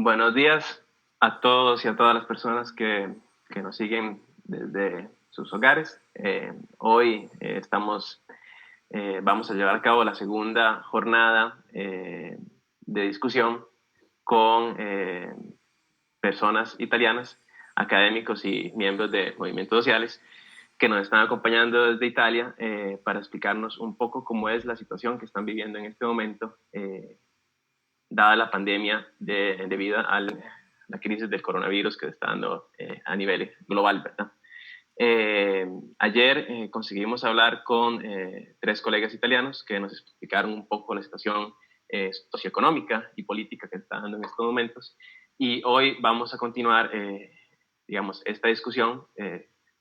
Buenos días a todos y a todas las personas que nos siguen desde sus hogares. Hoy vamos a llevar a cabo la segunda jornada de discusión con personas italianas, académicos y miembros de movimientos sociales que nos están acompañando desde Italia para explicarnos un poco cómo es la situación que están viviendo en este momento, dada la pandemia debido a la crisis del coronavirus que está dando a nivel global, ¿verdad? Ayer conseguimos hablar con tres colegas italianos que nos explicaron un poco la situación socioeconómica y política que está dando en estos momentos, y hoy vamos a continuar, esta discusión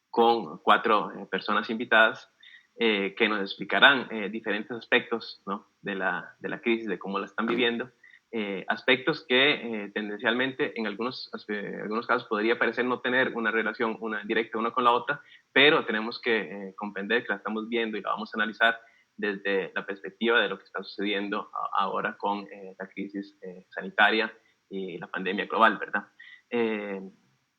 con cuatro personas invitadas que nos explicarán diferentes aspectos, ¿no?, de la crisis, de cómo la están viviendo. Aspectos que tendencialmente en algunos casos podría parecer no tener una relación directa una con la otra, pero tenemos que comprender que la estamos viendo y la vamos a analizar desde la perspectiva de lo que está sucediendo ahora con la crisis sanitaria y la pandemia global, ¿verdad?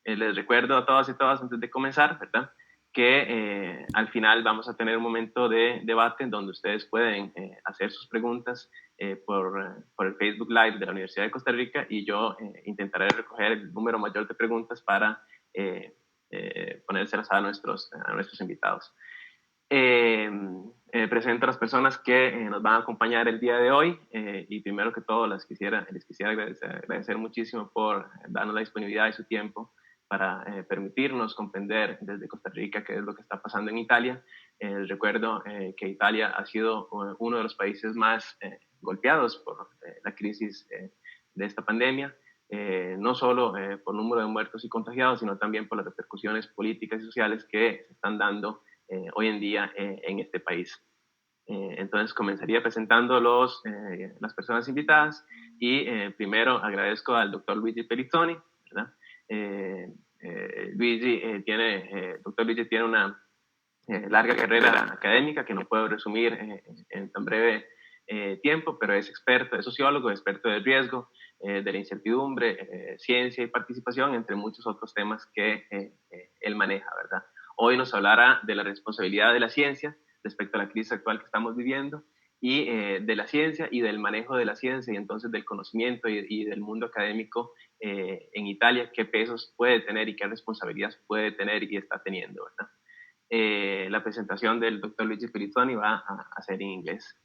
Les recuerdo a todas y todas, antes de comenzar, ¿verdad?, que al final vamos a tener un momento de debate en donde ustedes pueden hacer sus preguntas por el Facebook Live de la Universidad de Costa Rica, y yo intentaré recoger el número mayor de preguntas para ponérselas a nuestros invitados. Presento a las personas que nos van a acompañar el día de hoy, y primero que todo les quisiera agradecer muchísimo por darnos la disponibilidad y su tiempo para permitirnos comprender desde Costa Rica qué es lo que está pasando en Italia. Recuerdo que Italia ha sido uno de los países más golpeados por la crisis de esta pandemia, no solo por número de muertos y contagiados, sino también por las repercusiones políticas y sociales que se están dando hoy en día en este país. Entonces comenzaría presentando las personas invitadas, y primero agradezco al doctor Luigi Pellizzoni, ¿verdad? Doctor Luigi tiene una larga carrera académica que no puedo resumir en tan breve tiempo, pero es sociólogo, experto del riesgo, de la incertidumbre, ciencia y participación, entre muchos otros temas que él maneja, ¿verdad? Hoy nos hablará de la responsabilidad de la ciencia respecto a la crisis actual que estamos viviendo, y de la ciencia y del manejo de la ciencia, y entonces del conocimiento y del mundo académico en Italia, qué pesos puede tener y qué responsabilidades puede tener y está teniendo, ¿verdad? La presentación del doctor Luigi Pellizzoni va a ser en inglés.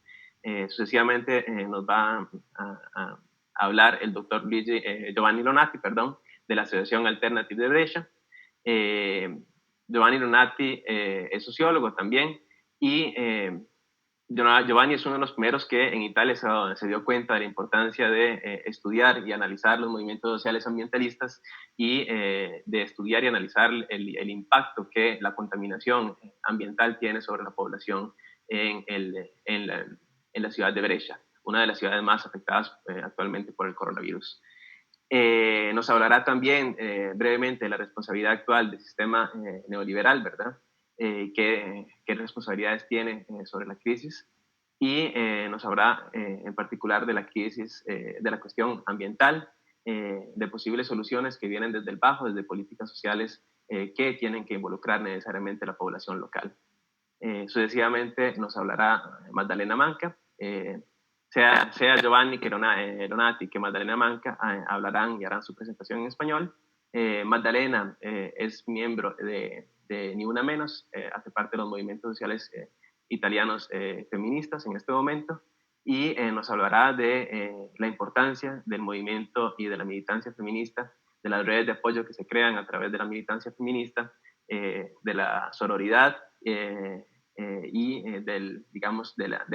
Sucesivamente nos va a hablar el doctor Giovanni Lonati, de la Asociación Alternative de Brescia. Giovanni Lonati es sociólogo también, y Giovanni es uno de los primeros que en Italia se dio cuenta de la importancia de estudiar y analizar los movimientos sociales ambientalistas, y de estudiar y analizar el impacto que la contaminación ambiental tiene sobre la población en la ciudad de Brescia, una de las ciudades más afectadas actualmente por el coronavirus. Nos hablará también brevemente de la responsabilidad actual del sistema neoliberal, ¿verdad? Qué responsabilidades tiene sobre la crisis, y nos hablará en particular de la crisis, de la cuestión ambiental, de posibles soluciones que vienen desde el bajo, desde políticas sociales que tienen que involucrar necesariamente a la población local. Sucesivamente nos hablará Magdalena Manca. Sea Giovanni Lonati que Magdalena Manca hablarán y harán su presentación en español. Magdalena es miembro de Ni Una Menos, hace parte de los movimientos sociales italianos feministas en este momento, y nos hablará de la importancia del movimiento y de la militancia feminista, de las redes de apoyo que se crean a través de la militancia feminista, de la sororidad y de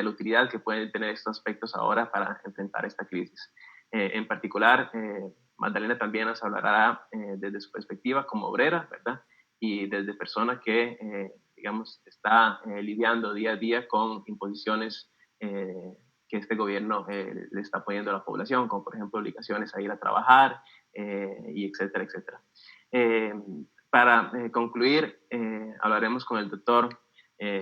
la utilidad que pueden tener estos aspectos ahora para enfrentar esta crisis. En particular, Magdalena también nos hablará desde su perspectiva como obrera, ¿verdad? Y desde persona que, está lidiando día a día con imposiciones que este gobierno le está poniendo a la población, como por ejemplo obligaciones a ir a trabajar, y etcétera, etcétera. Para concluir, hablaremos con el doctor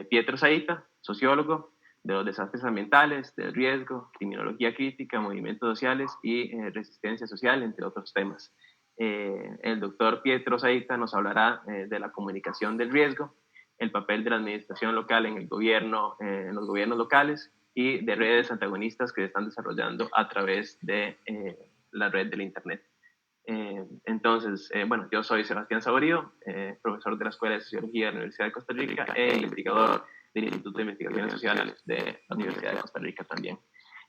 Pietro Zaita, sociólogo, de los desastres ambientales, del riesgo, criminología crítica, movimientos sociales y resistencia social, entre otros temas. El doctor Pietro Zaita nos hablará de la comunicación del riesgo, el papel de la administración local en el gobierno, en los gobiernos locales y de redes antagonistas que se están desarrollando a través de la red del Internet. Entonces, bueno, yo soy Sebastián Saborío, profesor de la Escuela de Sociología de la Universidad de Costa Rica e investigador del Instituto de Investigaciones Sociales de la Universidad de Costa Rica también.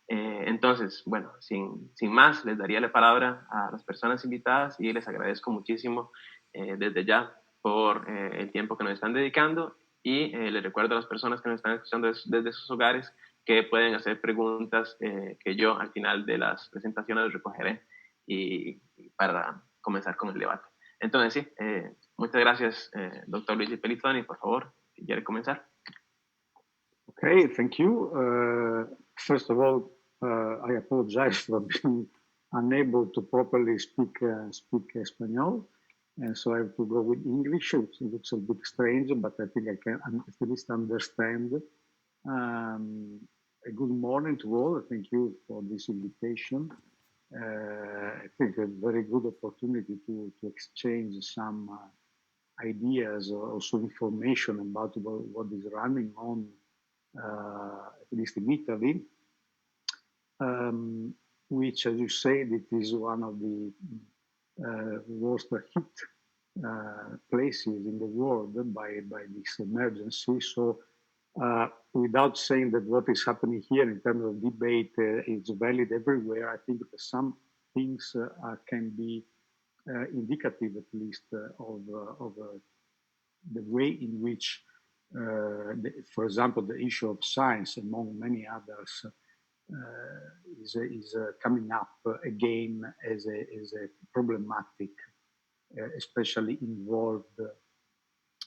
Entonces, bueno, sin más, les daría la palabra a las personas invitadas y les agradezco muchísimo desde ya por el tiempo que nos están dedicando y les recuerdo a las personas que nos están escuchando desde sus hogares que pueden hacer preguntas que yo al final de las presentaciones recogeré y para comenzar con el debate. Entonces, sí, muchas gracias, doctor Luigi Pellizzoni, por favor, si quiere comenzar. Okay, thank you. First of all, I apologize for being unable to properly speak Espanol, and so I have to go with English. It looks a bit strange, but I think I can at least understand. A good morning to all. Thank you for this invitation. I think a very good opportunity to exchange some ideas or also information about what is running on, at least in Italy, which, as you said, it is one of the worst hit places in the world by this emergency. So without saying that what is happening here in terms of debate is valid everywhere, I think that some things can be indicative, at least, of the way in which, for example, the issue of science, among many others, is coming up again as a problematic, especially involved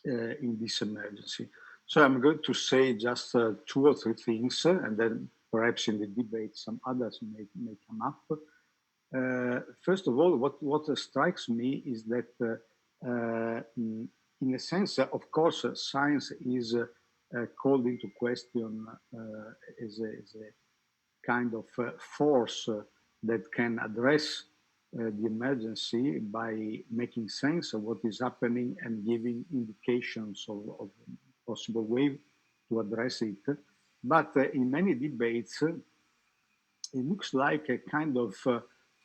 in this emergency. So I'm going to say just 2 or 3 things, and then perhaps in the debate some others may come up. First of all, what strikes me is that, in a sense, of course, science is called into question as a kind of force that can address the emergency by making sense of what is happening and giving indications of possible way to address it. But in many debates, it looks like a kind of,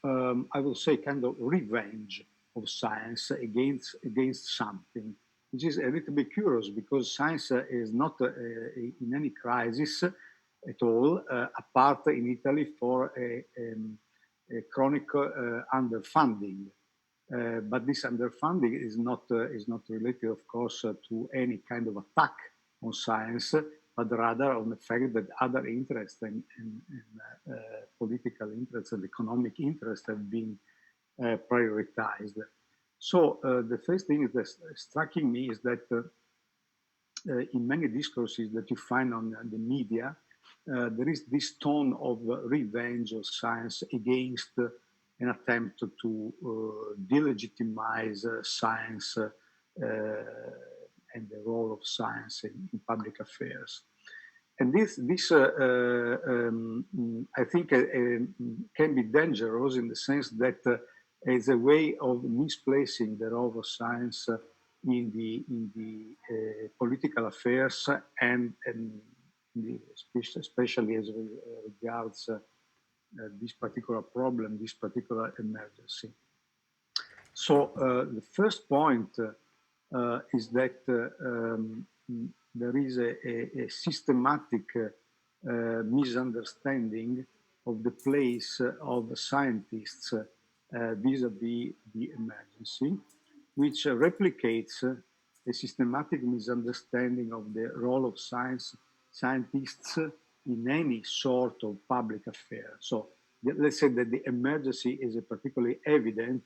I will say, kind of revenge of science against something, which is a little bit curious because science is not in any crisis at all, apart in Italy for a chronic underfunding. But this underfunding is not related, of course, to any kind of attack on science, but rather on the fact that other interests and political interests and economic interests have been prioritized. So the first thing that's striking me is that in many discourses that you find on the media, there is this tone of revenge of science against an attempt to delegitimize science and the role of science in public affairs. And this I think, can be dangerous in the sense that it's a way of misplacing the role of science in the political affairs and especially as regards this particular problem, this particular emergency. So the first point is that there is a systematic misunderstanding of the place of scientists vis-a-vis the emergency, which replicates a systematic misunderstanding of the role of scientists in any sort of public affair. So let's say that the emergency is a particularly evident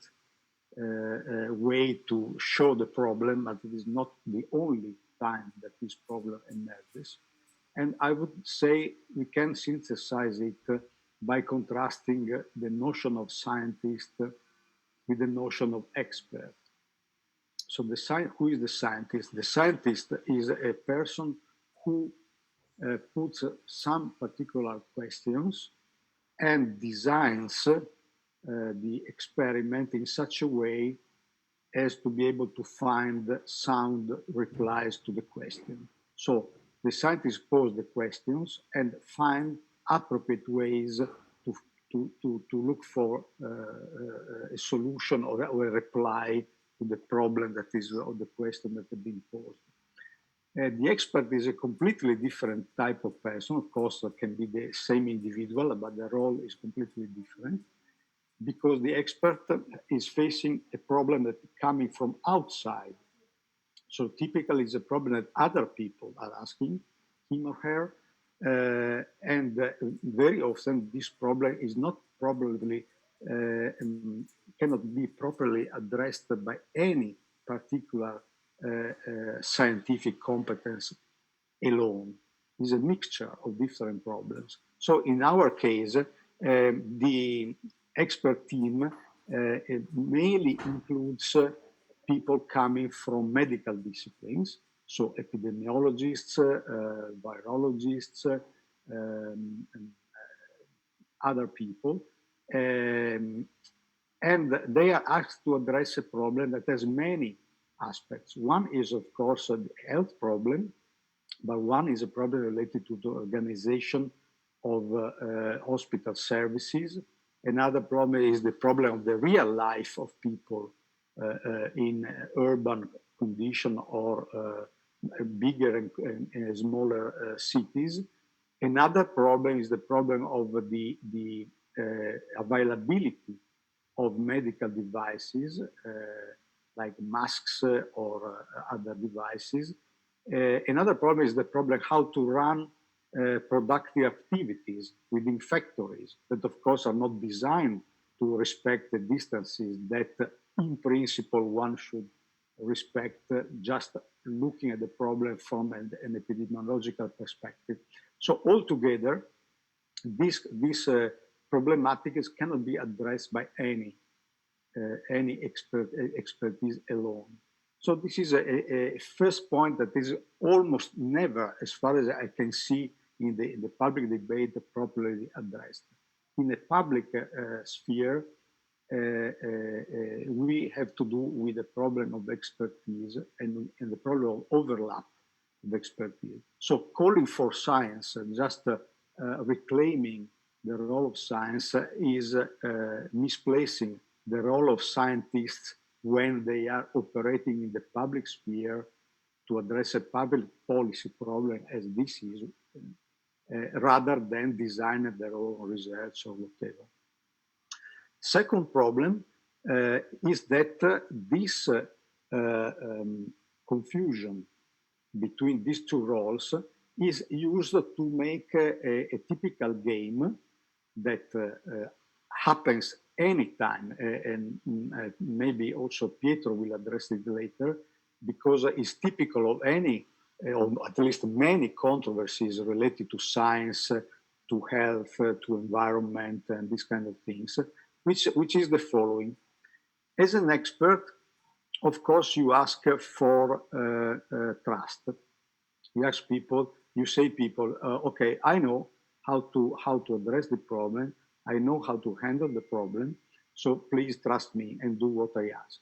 way to show the problem, but it is not the only time that this problem emerges. And I would say we can synthesize it by contrasting the notion of scientist with the notion of expert. So who is the scientist? The scientist is a person who puts some particular questions and designs the experiment in such a way as to be able to find sound replies to the question. So the scientists pose the questions and find appropriate ways to look for a solution or a reply to the problem that is, or the question that has been posed. The expert is a completely different type of person. Of course, it can be the same individual, but the role is completely different because the expert is facing a problem that is coming from outside. So typically it's a problem that other people are asking him or her. And very often this problem is not probably, cannot be properly addressed by any particular scientific competence alone. It's a mixture of different problems. So in our case, the expert team mainly includes people coming from medical disciplines, so epidemiologists, virologists, and other people. And they are asked to address a problem that has many aspects. One is, of course, a health problem, but one is a problem related to the organization of hospital services. Another problem is the problem of the real life of people in urban condition or bigger and smaller cities. Another problem is the problem of the availability of medical devices like masks or other devices. Another problem is the problem how to run productive activities within factories that of course are not designed to respect the distances that in principle one should respect just looking at the problem from an epidemiological perspective. So altogether, this problematics cannot be addressed by any expertise alone. So this is a first point that is almost never, as far as I can see in the public debate, properly addressed. In the public sphere, we have to do with the problem of expertise and the problem of overlap of expertise. So calling for science, just reclaiming the role of science is misplacing the role of scientists when they are operating in the public sphere to address a public policy problem as this is, rather than design their own research or whatever. Second problem is that this confusion between these two roles is used to make a typical game that happens anytime, and maybe also Pietro will address it later, because it's typical of any, or at least many controversies related to science, to health, to environment, and these kind of things, which is the following. As an expert, of course, you ask for trust. You ask people, you say people, okay, I know how to address the problem. I know how to handle the problem. So please trust me and do what I ask.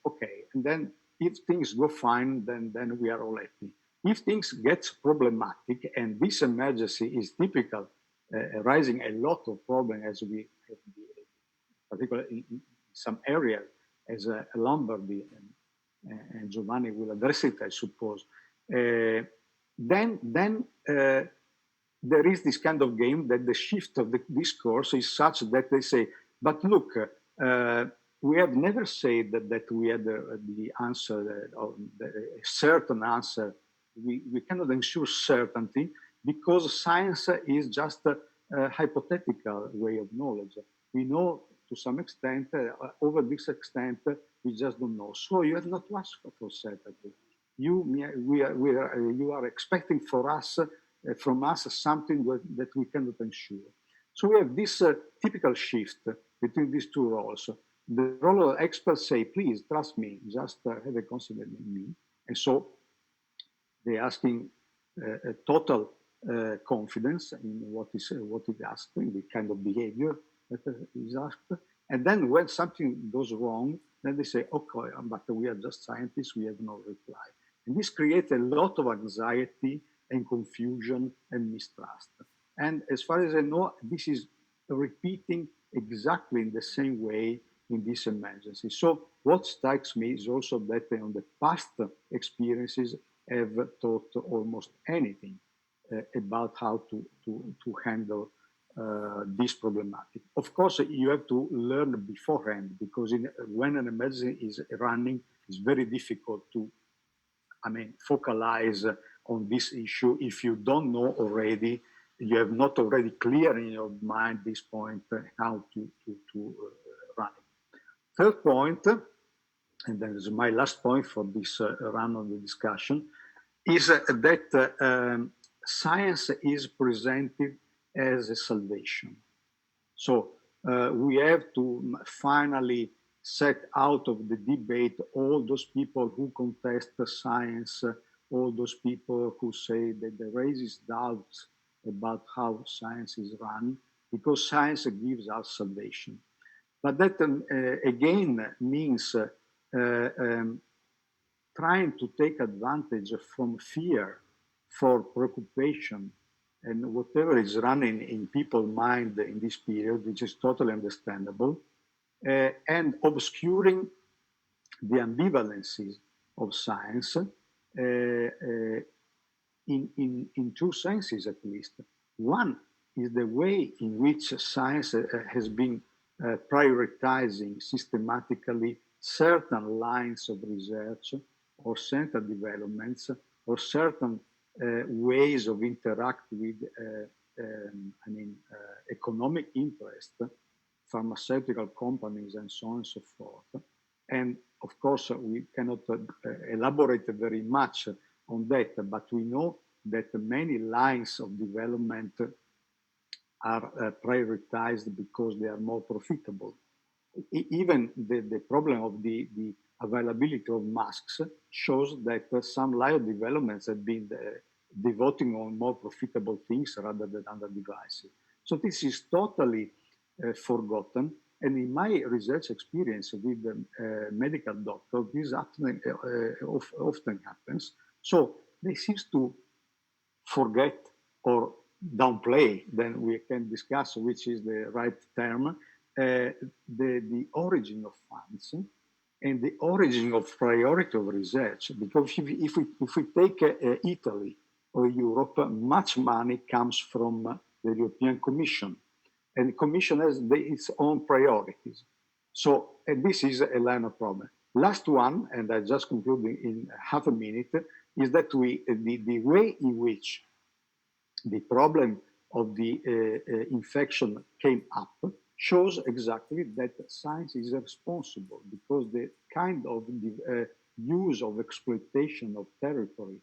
Okay, and then if things go fine, then we are all happy. If things get problematic, and this emergency is typical, raising a lot of problems as we have, particularly in some areas, as Lombardy and Giovanni will address it, I suppose. Then there is this kind of game that the shift of the discourse is such that they say, but look, we have never said that we had the answer, a certain answer. We cannot ensure certainty because science is just a hypothetical way of knowledge. We know to some extent, over this extent, we just don't know. So you have not to ask for certainty. You are expecting for us, from us, something that we cannot ensure. So we have this typical shift between these two roles. The role of experts say, please trust me, just have a confidence in me. And so they're asking total confidence in what is asked, in the kind of behavior that is asked. And then when something goes wrong, then they say, okay, but we are just scientists, we have no reply. And this creates a lot of anxiety and confusion and mistrust. And as far as I know, this is repeating exactly in the same way in this emergency. So what strikes me is also that on the past experiences have taught almost anything about how to handle this problematic. Of course, you have to learn beforehand, because when an emergency is running, it's very difficult to, focalize on this issue if you don't know already, you have not already clear in your mind this point, how to run it. Third point, and that is my last point for this run on the discussion, is that science is presented as a salvation. So we have to finally set out of the debate all those people who contest the science, all those people who say that there raises doubts about how science is run, because science gives us salvation. But that again means trying to take advantage from fear for preoccupation and whatever is running in people's mind in this period, which is totally understandable, and obscuring the ambivalences of science in two senses at least. One is the way in which science has been prioritizing systematically certain lines of research or certain developments or certain ways of interact with economic interest, pharmaceutical companies, and so on and so forth. And of course, we cannot elaborate very much on that, but we know that many lines of development are prioritized because they are more profitable. Even the problem of the availability of masks shows that some line of developments have been devoting on more profitable things rather than other devices. So this is totally forgotten. And in my research experience with medical doctors, this often happens. So they seem to forget or downplay, then we can discuss which is the right term, the origin of funds and the origin of priority of research. Because if we take Italy or Europe, much money comes from the European Commission, and the Commission has its own priorities. So this is a line of problem. Last one, and I just conclude in half a minute, is that the way in which the problem of the infection came up shows exactly that science is responsible, because the kind of use of exploitation of territory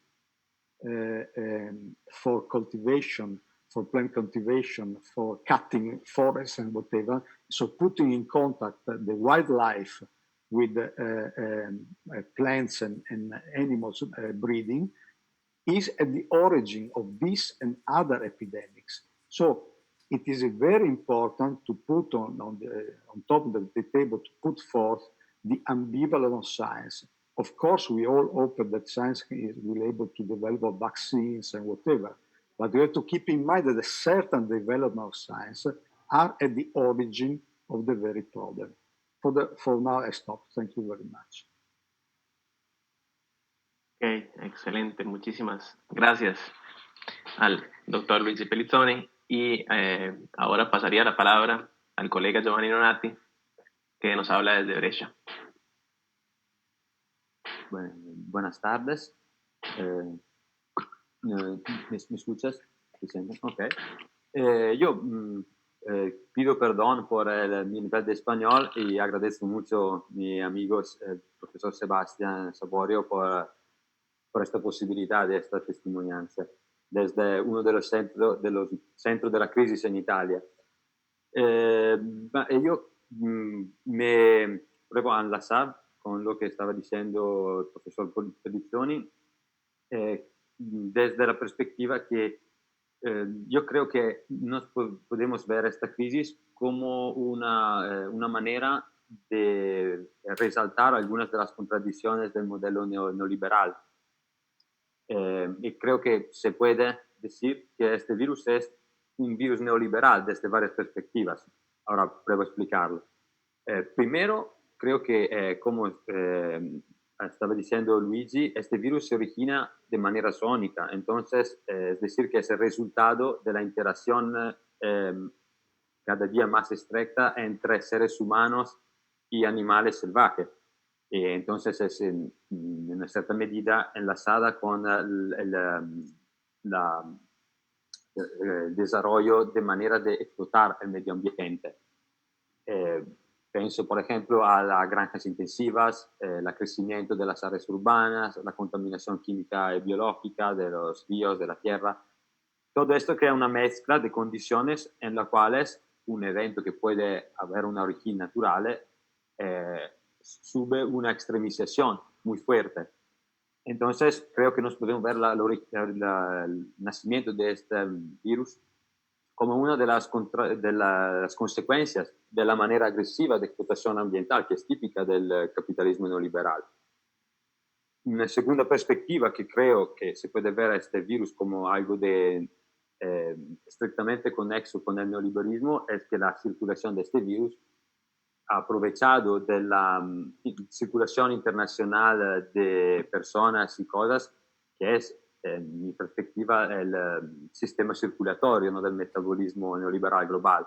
for cultivation, for plant cultivation, for cutting forests and whatever, so putting in contact the wildlife with plants and animals breeding, is at the origin of this and other epidemics. So it is very important to put on top of the table, to put forth the ambivalence of science. Of course, we all hope that science will be able to develop vaccines and whatever, but we have to keep in mind that a certain development of science are at the origin of the very problem. For now, I stop. Thank you very much. Ok, excelente. Muchísimas gracias al doctor Luigi Pellizzoni. Y ahora pasaría la palabra al colega Giovanni Nonati, que nos habla desde Brescia. Buenas tardes. ¿Me escuchas? Ok. Yo pido perdón por mi nivel de español y agradezco mucho a mi amigo el profesor Sebastián Saborio por esta posibilidad de esta testimonianza desde uno de los centros de la crisis en Italia. Yo me volevo enlazar con lo que estaba diciendo el profesor Pellizzoni, desde la perspectiva que yo creo que nos podemos ver esta crisis como una manera de resaltar algunas de las contradicciones del modelo neoliberal. Y creo que se puede decir que este virus es un virus neoliberal desde varias perspectivas. Ahora pruebo a explicarlo. Primero, creo que, como estaba diciendo Luigi, este virus se origina de manera sónica. Entonces, es decir, que es el resultado de la interacción cada día más estrecha entre seres humanos y animales salvajes. Y entonces es en una cierta medida enlazada con el desarrollo de manera de explotar el medio ambiente. Penso, por ejemplo, a las granjas intensivas, el crecimiento de las áreas urbanas, la contaminación química y biológica de los ríos, de la tierra. Todo esto crea una mezcla de condiciones en las cuales un evento que puede haber una origen natural sube una extremización muy fuerte. Entonces, creo que nos podemos ver el nacimiento de este virus como una de las consecuencias de la manera agresiva de explotación ambiental que es típica del capitalismo neoliberal. Una segunda perspectiva que creo que se puede ver a este virus como algo de estrictamente conexo con el neoliberalismo es que la circulación de este virus ha aprovechado de la circulación internacional de personas y cosas, que es, en mi perspectiva, el sistema circulatorio, ¿no?, del metabolismo neoliberal global.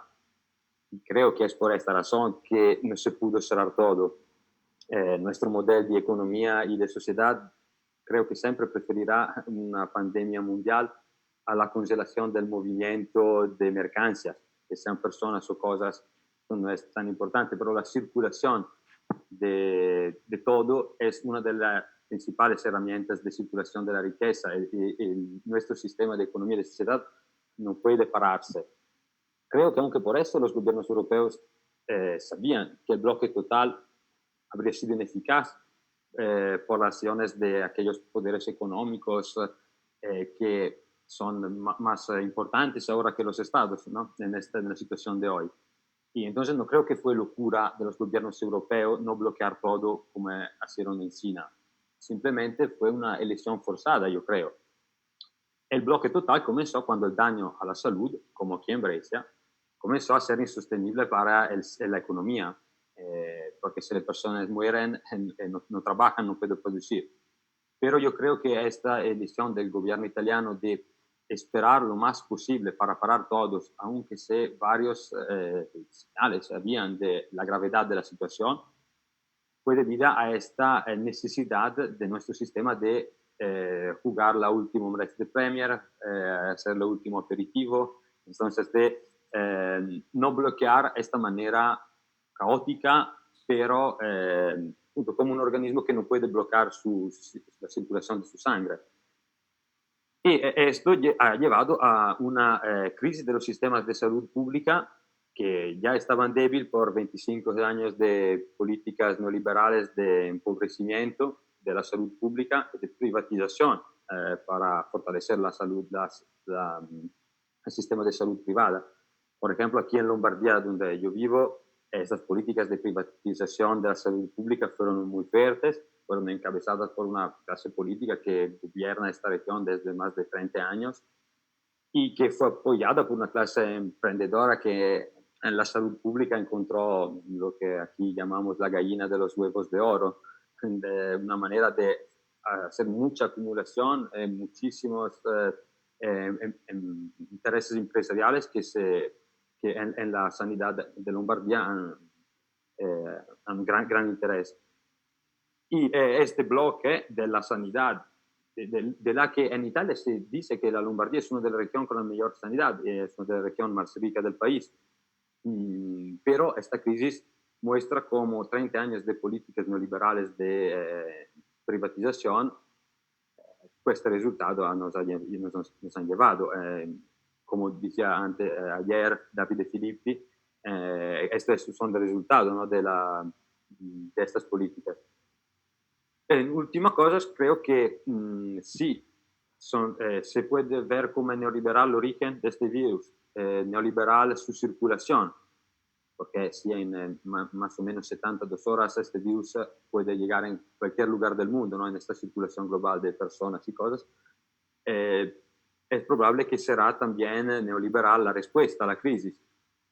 Y creo que es por esta razón que no se pudo cerrar todo. Nuestro modelo de economía y de sociedad creo que siempre preferirá una pandemia mundial a la congelación del movimiento de mercancías, que sean personas o cosas, no es tan importante, pero la circulación de todo es una de las principales herramientas de circulación de la riqueza y nuestro sistema de economía y de sociedad no puede pararse. Creo que aunque por eso los gobiernos europeos sabían que el bloque total habría sido ineficaz por las acciones de aquellos poderes económicos que son más importantes ahora que los estados, ¿no?, en la situación de hoy. Y entonces no creo que fue locura de los gobiernos europeos no bloquear todo como hicieron en China. Simplemente fue una elección forzada, yo creo. El bloque total comenzó cuando el daño a la salud, como aquí en Brescia, comenzó a ser insostenible para la economía, porque si las personas mueren, no trabajan, no pueden producir. Pero yo creo que esta elección del gobierno italiano de esperar lo más posible para parar todos, aunque sea varios señales habían de la gravedad de la situación, fue debida a esta necesidad de nuestro sistema de jugar la última vez de Premier, hacer el último aperitivo, entonces de no bloquear esta manera caótica, pero como un organismo que no puede bloquear la circulación de su sangre. Y esto ha llevado a una crisis de los sistemas de salud pública que ya estaban débiles por 25 años de políticas neoliberales de empobrecimiento de la salud pública y de privatización para fortalecer la salud, el sistema de salud privada. Por ejemplo, aquí en Lombardía, donde yo vivo, estas políticas de privatización de la salud pública fueron muy fuertes, fueron encabezadas por una clase política que gobierna esta región desde más de 30 años y que fue apoyada por una clase emprendedora que en la salud pública encontró lo que aquí llamamos la gallina de los huevos de oro, de una manera de hacer mucha acumulación, muchísimos intereses empresariales que en la sanidad de Lombardía han gran interés. Y este bloque de la sanidad, de la que en Italia se dice que la Lombardía es una de las regiones con la mejor sanidad, es una de las regiones más ricas del país. Pero esta crisis muestra cómo 30 años de políticas neoliberales de privatización, este resultado nos han llevado. Como decía antes, ayer Davide Filippi, estos son los resultados, ¿no?, de estas políticas. En última cosa, creo que sí, se puede ver como neoliberal el origen de este virus, neoliberal su circulación, porque si en más o menos 72 horas este virus puede llegar en cualquier lugar del mundo, ¿no? En esta circulación global de personas y cosas, es probable que será también neoliberal la respuesta a la crisis,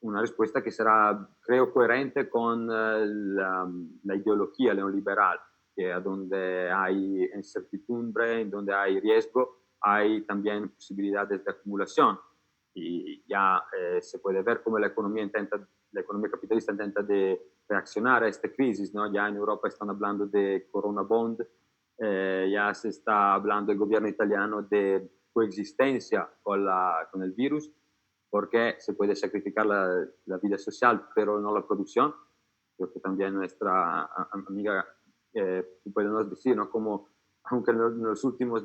una respuesta que será, creo, coherente con la ideología neoliberal, que a donde hay incertidumbre, en donde hay riesgo, hay también posibilidades de acumulación. Y ya se puede ver cómo la economía capitalista intenta de reaccionar a esta crisis, ¿no? Ya en Europa están hablando de Corona Bond, ya se está hablando el gobierno italiano de coexistencia con el virus, porque se puede sacrificar la vida social, pero no la producción. Creo que también nuestra amiga puede nos decir, ¿no? Como, aunque en los últimos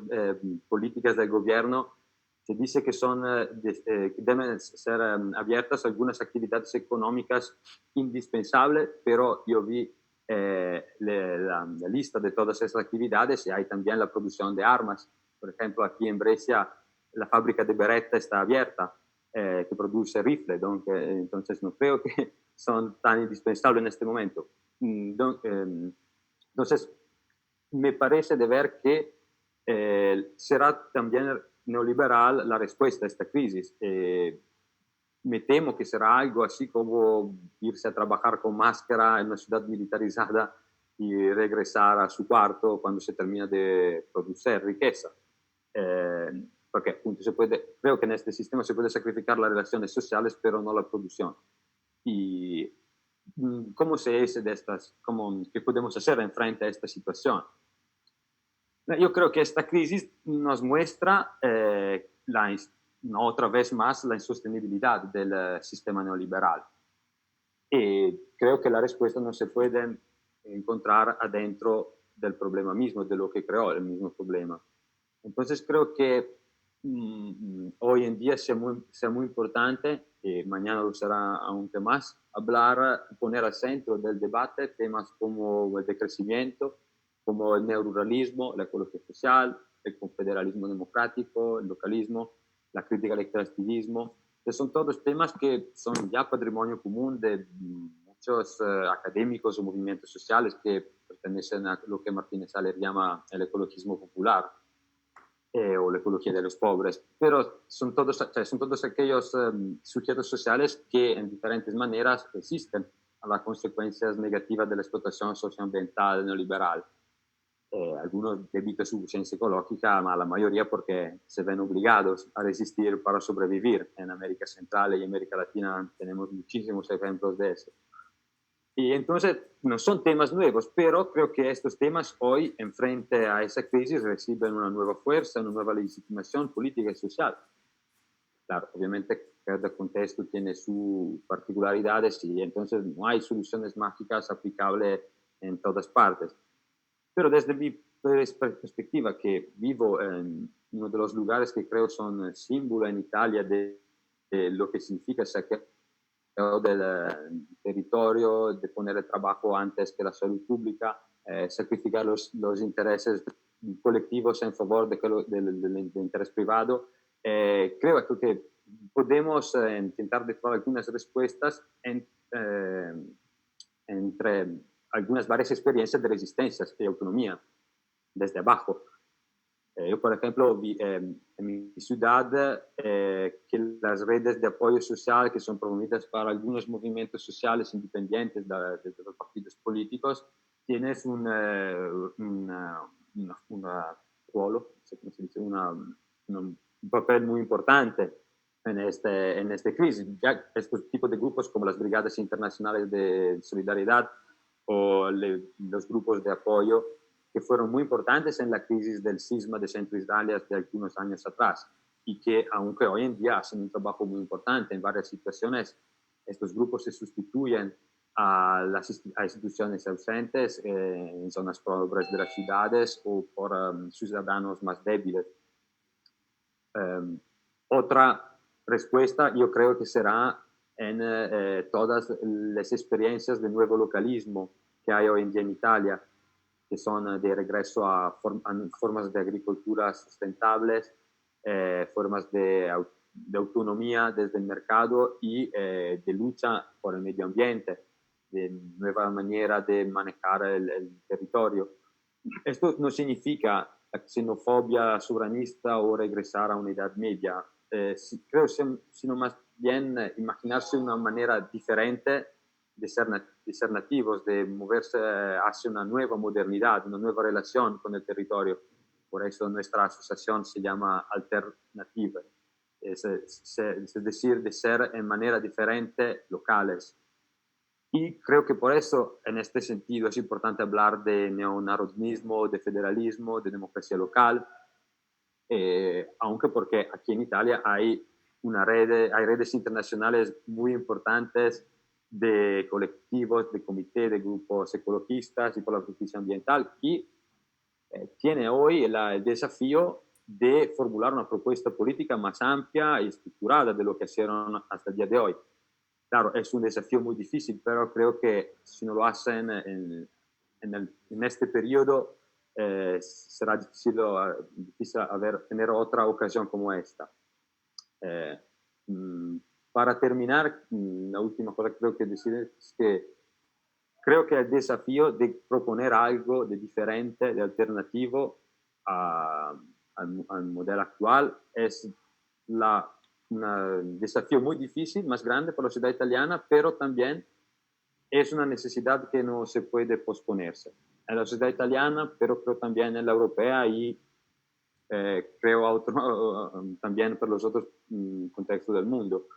políticas del gobierno se dice que que deben ser abiertas algunas actividades económicas indispensables, pero yo vi la lista de todas esas actividades y hay también la producción de armas. Por ejemplo, aquí en Brescia la fábrica de Beretta está abierta, que produce rifles, entonces no creo que son tan indispensables en este momento. Entonces, me parece de ver que será también neoliberal la respuesta a esta crisis. Me temo que será algo así como irse a trabajar con máscara en una ciudad militarizada y regresar a su cuarto cuando se termina de producir riqueza. Porque appunto creo que en este sistema se puede sacrificar las relaciones sociales, pero no la producción. Y ¿cómo se dice de estas, qué podemos hacer en frente a esta situación? Yo creo que esta crisis nos muestra otra vez más la insostenibilidad del sistema neoliberal. Y creo que la respuesta no se puede encontrar adentro del problema mismo, de lo que creó el mismo problema. Entonces creo que hoy en día sea muy importante, y mañana lo será aún más, poner al centro del debate temas como el decrecimiento, como el neoruralismo, la ecología social, el confederalismo democrático, el localismo, la crítica al extractivismo, que son todos temas que son ya patrimonio común de muchos académicos o movimientos sociales que pertenecen a lo que Martínez Aller llama el ecologismo popular. O la ecología de los pobres, pero son todos aquellos sujetos sociales que en diferentes maneras resisten a las consecuencias negativas de la explotación socioambiental neoliberal. Algunos debido a su ciencia ecológica, ma la mayoría porque se ven obligados a resistir para sobrevivir. En América Central y América Latina tenemos muchísimos ejemplos de eso. Y entonces no son temas nuevos, pero creo que estos temas hoy, en frente a esa crisis, reciben una nueva fuerza, una nueva legitimación política y social. Claro, obviamente cada contexto tiene sus particularidades y entonces no hay soluciones mágicas aplicables en todas partes. Pero desde mi perspectiva, que vivo en uno de los lugares que creo son símbolo en Italia de lo que significa saqueo del territorio, de poner el trabajo antes que la salud pública, sacrificar los intereses colectivos en favor del interés privado. Creo que podemos intentar de probar algunas respuestas entre algunas varias experiencias de resistencias y autonomía desde abajo. Yo, por ejemplo, vi en mi ciudad que las redes de apoyo social que son promovidas para algunos movimientos sociales independientes de los partidos políticos tienen un papel muy importante en esta crisis. Ya estos tipos de grupos como las brigadas internacionales de solidaridad o los grupos de apoyo que fueron muy importantes en la crisis del sisma de Centro Italia de algunos años atrás y que aunque hoy en día hacen un trabajo muy importante en varias situaciones, estos grupos se sustituyen a instituciones ausentes en zonas pobres de las ciudades o por ciudadanos más débiles. Otra respuesta yo creo que será en todas las experiencias de nuevo localismo que hay hoy en día en Italia, que son de regreso a formas de agricultura sustentables, formas de autonomía desde el mercado y de lucha por el medio ambiente, de nueva manera de manejar el territorio. Esto no significa xenofobia soberanista o regresar a una edad media, creo sino más bien imaginarse una manera diferente de ser nativos, de moverse hacia una nueva modernidad, una nueva relación con el territorio. Por eso nuestra asociación se llama Alternativa, es decir, de ser en manera diferente locales. Y creo que por eso, en este sentido, es importante hablar de neonarodismo, de federalismo, de democracia local, aunque porque aquí en Italia hay redes internacionales muy importantes de colectivos, de comités, de grupos ecologistas y por la justicia ambiental, que tiene hoy el desafío de formular una propuesta política más amplia y estructurada de lo que hicieron hasta el día de hoy. Claro, es un desafío muy difícil, pero creo que si no lo hacen en este periodo, será difícil tener otra ocasión como esta. Para terminar, la última cosa que creo que decir es que creo que el desafío de proponer algo de diferente, de alternativo al modelo actual es un desafío muy difícil, más grande para la sociedad italiana, pero también es una necesidad que no se puede posponerse. En la sociedad italiana, pero creo también en la europea y creo también por los otros contextos del mundo.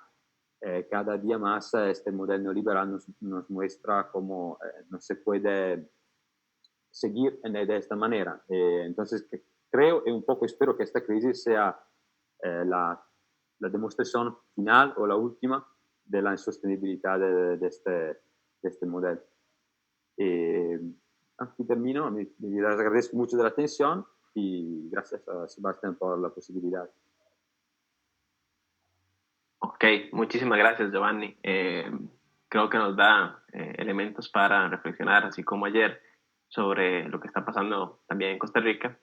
Cada día más este modelo neoliberal nos muestra cómo no se puede seguir de esta manera. Entonces, creo y un poco espero que esta crisis sea la demostración final o la última de la insostenibilidad de este modelo. Aquí termino, les agradezco mucho de la atención y gracias a Sebastián por la posibilidad. Ok, muchísimas gracias, Giovanni. Creo que nos da elementos para reflexionar, así como ayer, sobre lo que está pasando también en Costa Rica.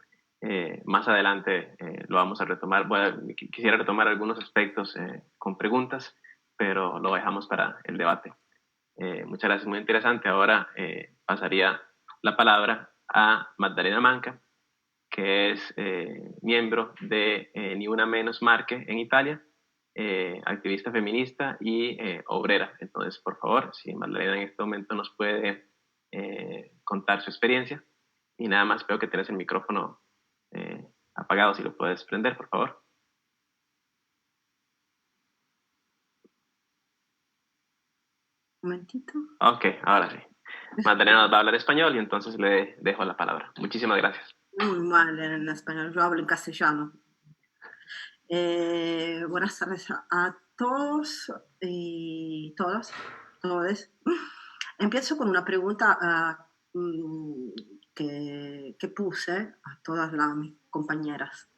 Más adelante lo vamos a retomar. Quisiera retomar algunos aspectos con preguntas, pero lo dejamos para el debate. Muchas gracias, muy interesante. Ahora pasaría la palabra a Magdalena Manca, que es miembro de Ni Una Menos Marche en Italia, activista feminista y obrera. Entonces, por favor, si Magdalena en este momento nos puede contar su experiencia. Y nada más, veo que tienes el micrófono apagado, si lo puedes prender, por favor. Un momentito. Ok, ahora sí. Magdalena nos va a hablar español y entonces le dejo la palabra. Muchísimas gracias. Muy mal en español, yo hablo en castellano. Buenas tardes a todos y todos. Empiezo con una pregunta que puse a todas mis compañeras.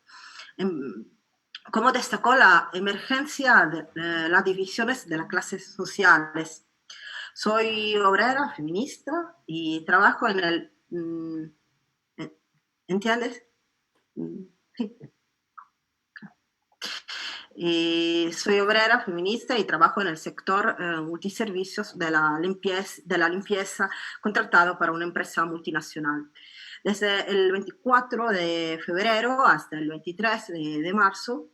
¿Cómo destacó la emergencia de las divisiones de las clases sociales? Soy obrera, feminista y trabajo en el... ¿Entiendes? Sí. Y soy obrera, feminista y trabajo en el sector multiservicios de la limpieza contratado para una empresa multinacional. Desde el 24 de febrero hasta el 23 de marzo,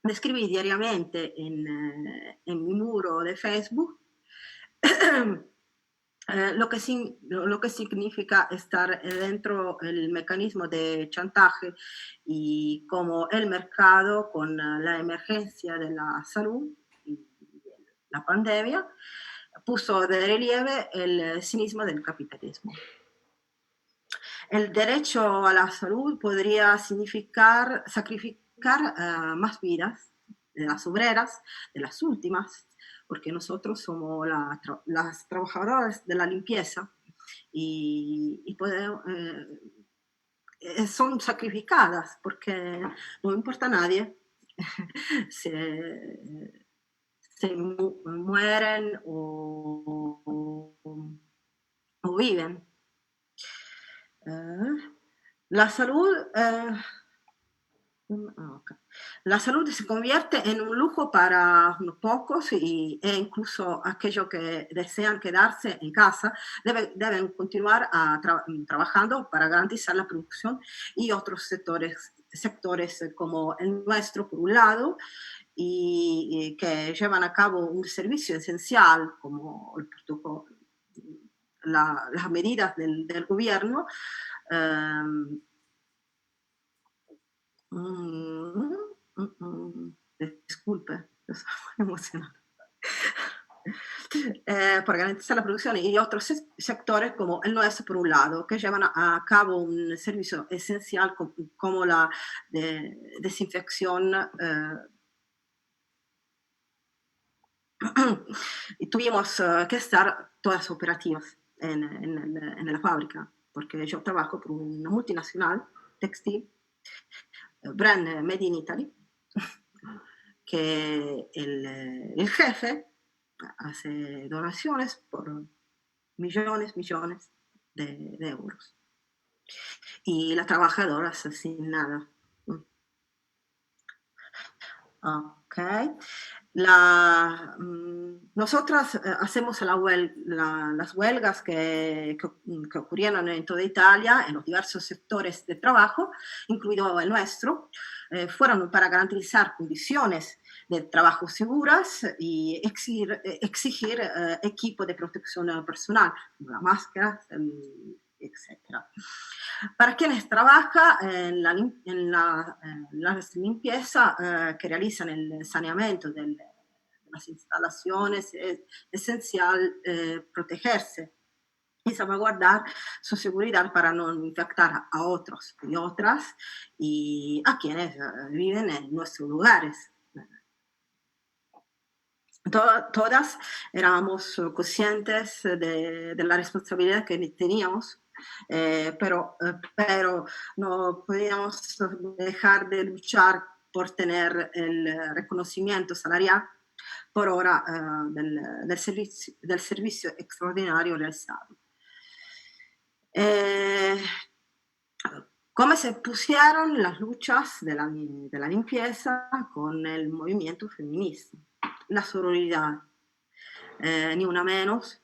escribí diariamente en mi muro de Facebook lo que significa estar dentro del mecanismo de chantaje y cómo el mercado, con la emergencia de la salud y la pandemia, puso de relieve el cinismo del capitalismo. El derecho a la salud podría significar sacrificar más vidas de las obreras, de las últimas, porque nosotros somos las trabajadoras de la limpieza y son sacrificadas porque no importa a nadie se mueren o viven. la salud... Okay. La salud se convierte en un lujo para unos pocos e incluso aquellos que desean quedarse en casa deben continuar trabajando para garantizar la producción y otros sectores como el nuestro, por un lado, y que llevan a cabo un servicio esencial como el protocolo, las medidas del gobierno. Disculpe, estoy muy emocionada. Para garantizar la producción y otros sectores como el nuestro, por un lado, que llevan a cabo un servicio esencial como la desinfección. Y tuvimos que estar todas operativas en la fábrica, porque yo trabajo por una multinacional textil, brand Made in Italy, que el jefe hace donaciones por millones de euros. Y las trabajadoras sin nada. Ok. Nosotras hacemos las huelgas que ocurrieron en toda Italia, en los diversos sectores de trabajo, incluido el nuestro, fueron para garantizar condiciones de trabajo seguras y exigir equipo de protección personal, como la máscara, etc. Para quienes trabajan en la limpieza que realizan el saneamiento de las instalaciones, es esencial protegerse y salvaguardar su seguridad para no infectar a otros y otras y a quienes viven en nuestros lugares. Todas éramos conscientes de la responsabilidad que teníamos, pero no podíamos dejar de luchar por tener el reconocimiento salarial por hora del servicio extraordinario realizado. ¿Cómo se pusieron las luchas de la limpieza con el movimiento feminista? La sororidad, ni una menos,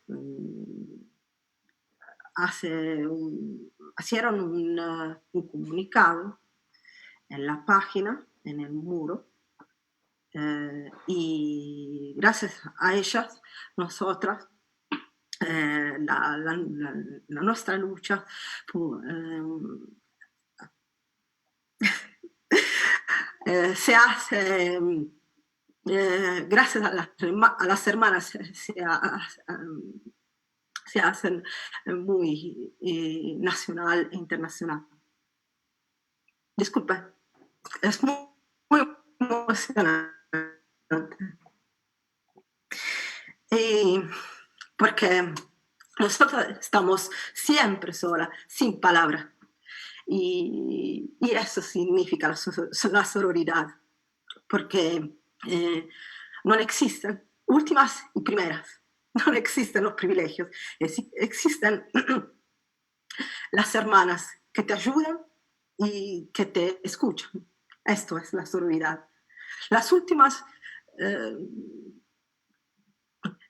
hicieron un comunicado en la página, en el muro, y gracias a ellas, nosotras, nuestra lucha se hace... gracias a las hermanas se hacen muy nacional e internacional. Disculpe, es muy emocionante. Porque nosotros estamos siempre solas, sin palabras. Y eso significa la sororidad. Porque no existen últimas y primeras, no existen los privilegios, existen las hermanas que te ayudan y que te escuchan. Esto es la sororidad. Las últimas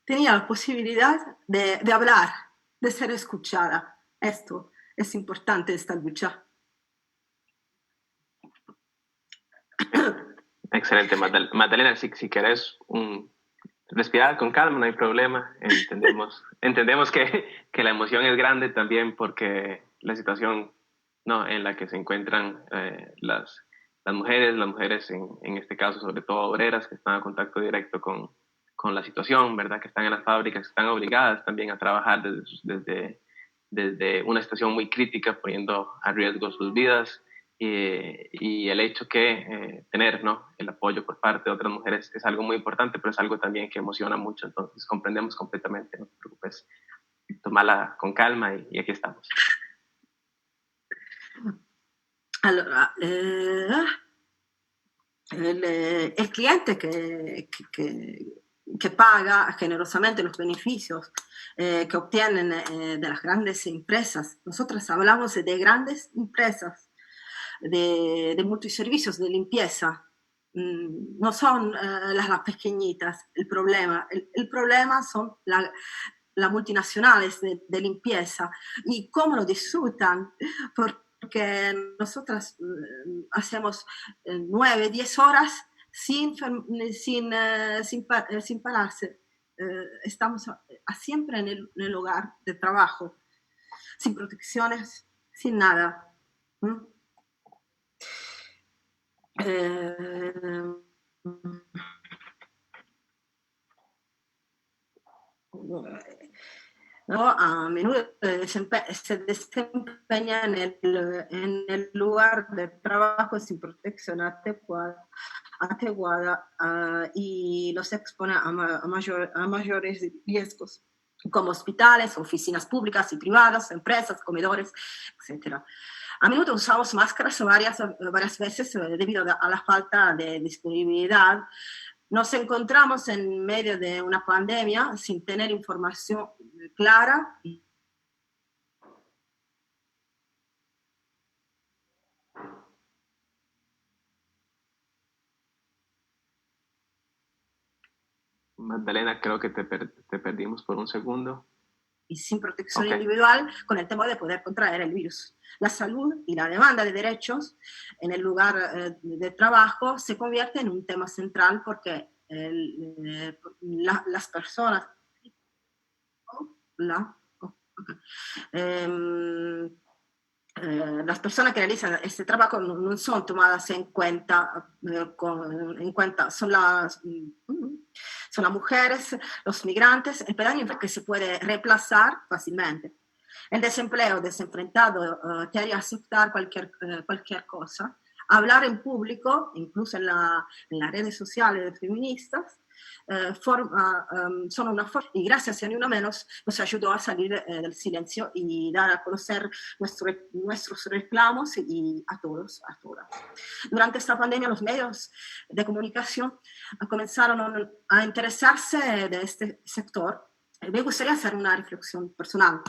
tenían la posibilidad de hablar, de ser escuchada. Esto es importante, esta lucha. Excelente, Magdalena, si querés respirar con calma, no hay problema. Entendemos que la emoción es grande también porque la situación, ¿no?, en la que se encuentran las mujeres en este caso, sobre todo obreras, que están en contacto directo con la situación, ¿verdad?, que están en las fábricas, que están obligadas también a trabajar desde una situación muy crítica, poniendo a riesgo sus vidas. Y el hecho que tener, ¿no?, el apoyo por parte de otras mujeres es algo muy importante, pero es algo también que emociona mucho, entonces comprendemos completamente, no te preocupes, tómala con calma y aquí estamos. Allora, el cliente que que paga generosamente los beneficios que obtienen de las grandes empresas. Nosotros hablamos de grandes empresas, de multiservicios, de limpieza. No son las pequeñitas el problema. El problema son las multinacionales de limpieza y cómo lo disfrutan, porque nosotras hacemos 9, 10 horas sin pararse. Estamos siempre en el lugar de trabajo, sin protecciones, sin nada. ¿No? A menudo se desempeña en el lugar de trabajo sin protección adecuada y los expone a mayores riesgos, como hospitales, oficinas públicas y privadas, empresas, comedores, etc. A menudo usamos máscaras varias veces debido a la falta de disponibilidad. Nos encontramos en medio de una pandemia sin tener información clara. Magdalena, creo que te perdimos por un segundo. Y sin protección individual, con el temor de poder contraer el virus. La salud y la demanda de derechos en el lugar de trabajo se convierte en un tema central porque las personas las personas que realizan este trabajo no son tomadas en cuenta, son las mujeres, los migrantes, el pedaño que se puede reemplazar fácilmente. El desempleo desenfrentado te haría aceptar cualquier cosa. Hablar en público, incluso en las redes sociales feministas, son una forma, y gracias a Ni Una Menos nos ayudó a salir del silencio y dar a conocer nuestros reclamos y a todas. Durante esta pandemia los medios de comunicación comenzaron a interesarse de este sector. Me gustaría hacer una reflexión personal.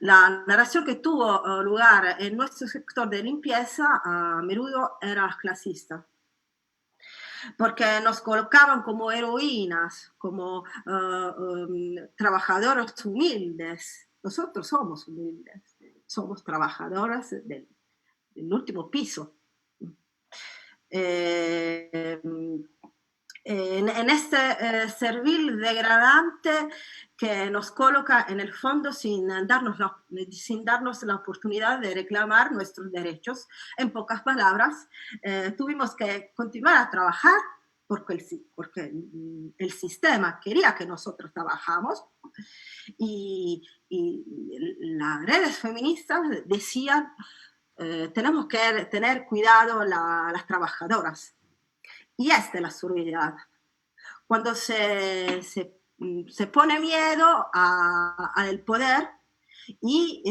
La narración que tuvo lugar en nuestro sector de limpieza a menudo era clasista, porque nos colocaban como heroínas, como trabajadoras humildes. Nosotros somos humildes, somos trabajadoras del último piso. En este servil degradante que nos coloca en el fondo sin darnos la oportunidad de reclamar nuestros derechos. En pocas palabras, tuvimos que continuar a trabajar porque el sistema quería que nosotros trabajamos y las redes feministas decían tenemos que tener cuidado las trabajadoras. Y esta es la sororidad. Cuando se pone miedo al poder y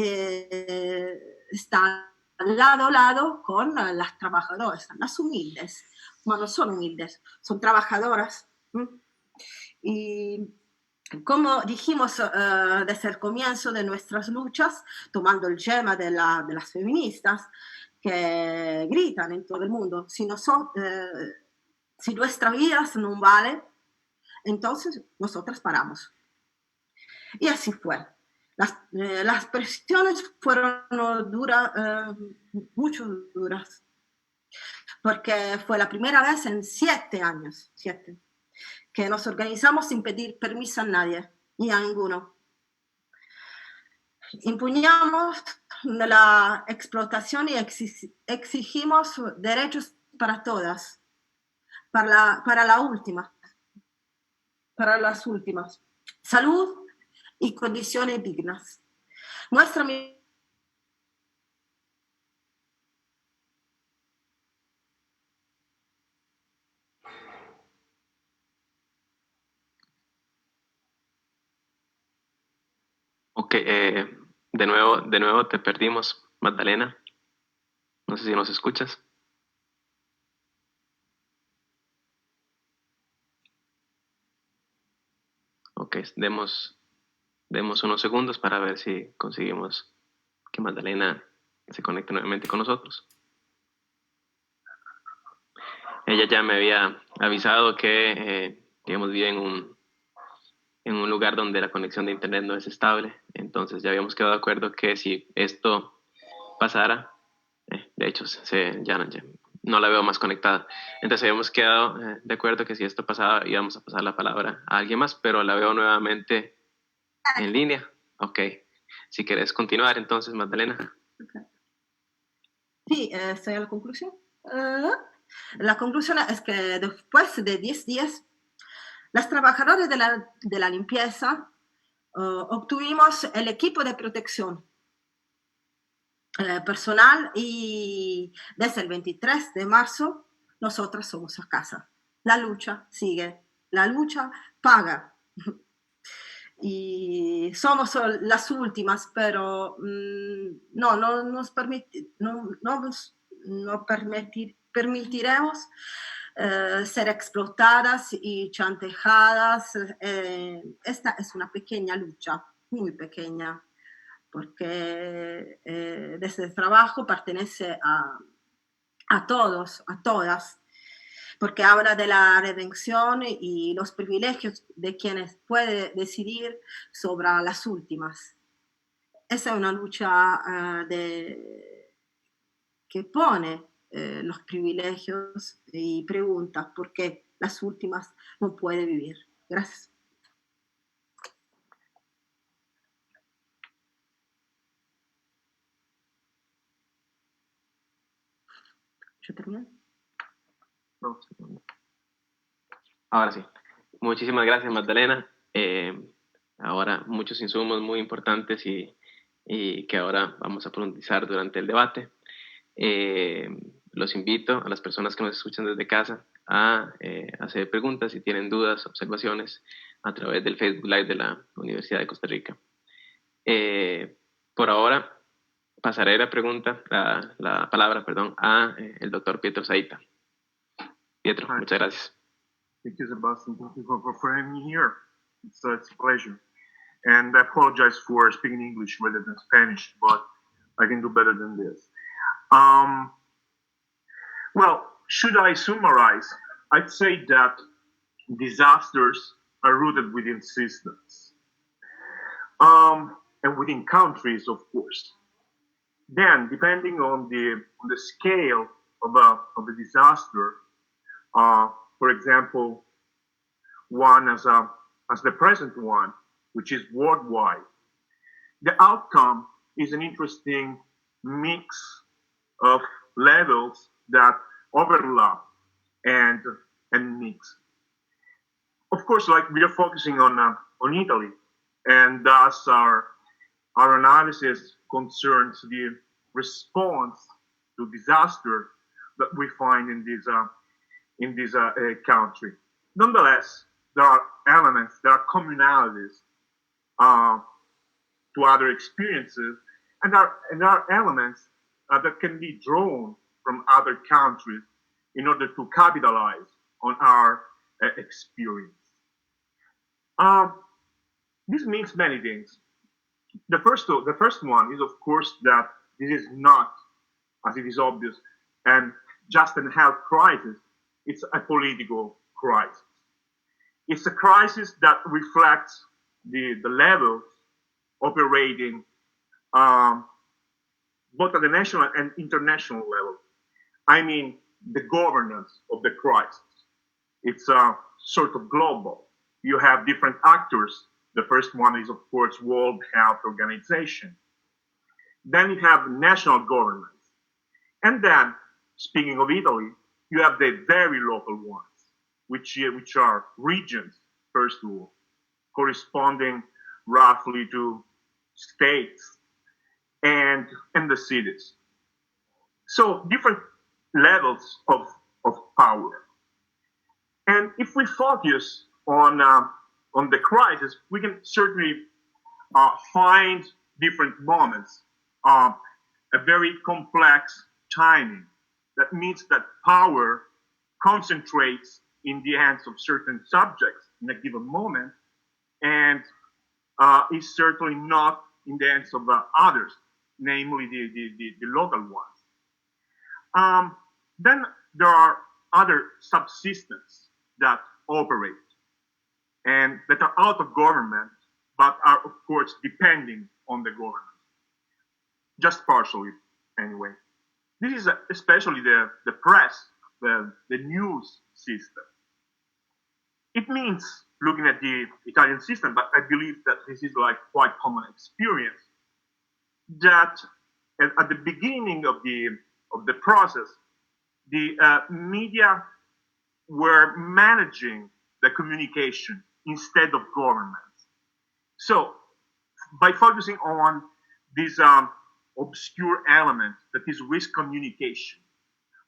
está lado a lado con las trabajadoras, las humildes. Bueno, no son humildes, son trabajadoras. Y como dijimos desde el comienzo de nuestras luchas, tomando el lema de las feministas, que gritan en todo el mundo, si nuestra vida no vale, entonces nosotras paramos. Y así fue. Las presiones fueron mucho duras, porque fue la primera vez en 7 años, que nos organizamos sin pedir permiso a nadie, ni a ninguno. Impugnamos la explotación y exigimos derechos para todas. Para las últimas, salud y condiciones dignas. Nuestra Ok, de nuevo te perdimos, Magdalena. No sé si nos escuchas. Ok, demos unos segundos para ver si conseguimos que Magdalena se conecte nuevamente con nosotros. Ella ya me había avisado que, digamos, vive en un lugar donde la conexión de internet no es estable. Entonces ya habíamos quedado de acuerdo que si esto pasara, de hecho ya no la veo más conectada. Entonces habíamos quedado de acuerdo que si esto pasaba íbamos a pasar la palabra a alguien más, pero la veo nuevamente en línea. Ok, si quieres continuar entonces, Magdalena. Okay. Sí, estoy a la conclusión. La conclusión es que después de 10 días, las trabajadoras de la limpieza obtuvimos el equipo de protección personal y desde el 23 de marzo nosotras somos a casa. La lucha sigue, la lucha paga. Y somos las últimas, pero no nos permitiremos ser explotadas y chantajeadas. Esta es una pequeña lucha, muy pequeña, porque desde el trabajo pertenece a todos, a todas, porque habla de la redención y los privilegios de quienes pueden decidir sobre las últimas. Esa es una lucha que pone los privilegios y pregunta por qué las últimas no pueden vivir. Gracias. ¿Yo terminé? No, ahora sí. Muchísimas gracias, Magdalena. Ahora muchos insumos muy importantes y que ahora vamos a profundizar durante el debate. Los invito a las personas que nos escuchan desde casa a hacer preguntas si tienen dudas, observaciones a través del Facebook Live de la Universidad de Costa Rica. Por ahora pasaré la palabra, a el doctor Pietro Zaita. Pietro, muchas gracias. Thank you, Sebastian. Thank you for having me here. It's a pleasure. And I apologize for speaking English rather than Spanish, but I can do better than this. Well, should I summarize? I'd say that disasters are rooted within systems and within countries, of course. Then, depending on the scale of a disaster, for example, one as the present one, which is worldwide, the outcome is an interesting mix of levels that overlap and mix. Of course, like we are focusing on Italy, and thus our analysis concerns the response to disaster that we find in this country. Nonetheless, there are elements, there are commonalities to other experiences, and there are elements that can be drawn from other countries in order to capitalize on our experience. This means many things. The first one is, of course, that this is not, as it is obvious, and just a health crisis. It's a political crisis. It's a crisis that reflects the levels operating both at the national and international level. I mean, the governance of the crisis. It's sort of global. You have different actors. The first one is, of course, World Health Organization. Then you have national governments. And then, speaking of Italy, you have the very local ones, which are regions, first of all, corresponding roughly to states and the cities. So different levels of power. And if we focus on the crisis, we can certainly find different moments, a very complex timing. That means that power concentrates in the hands of certain subjects in a given moment, and is certainly not in the hands of others, namely the local ones. Then there are other subsystems that operate and that are out of government, but are, of course, depending on the government, just partially, anyway. This is especially the press, the news system. It means, looking at the Italian system, but I believe that this is like quite common experience, that at the beginning of the process, the media were managing the communication instead of governments. So by focusing on this obscure element that is risk communication,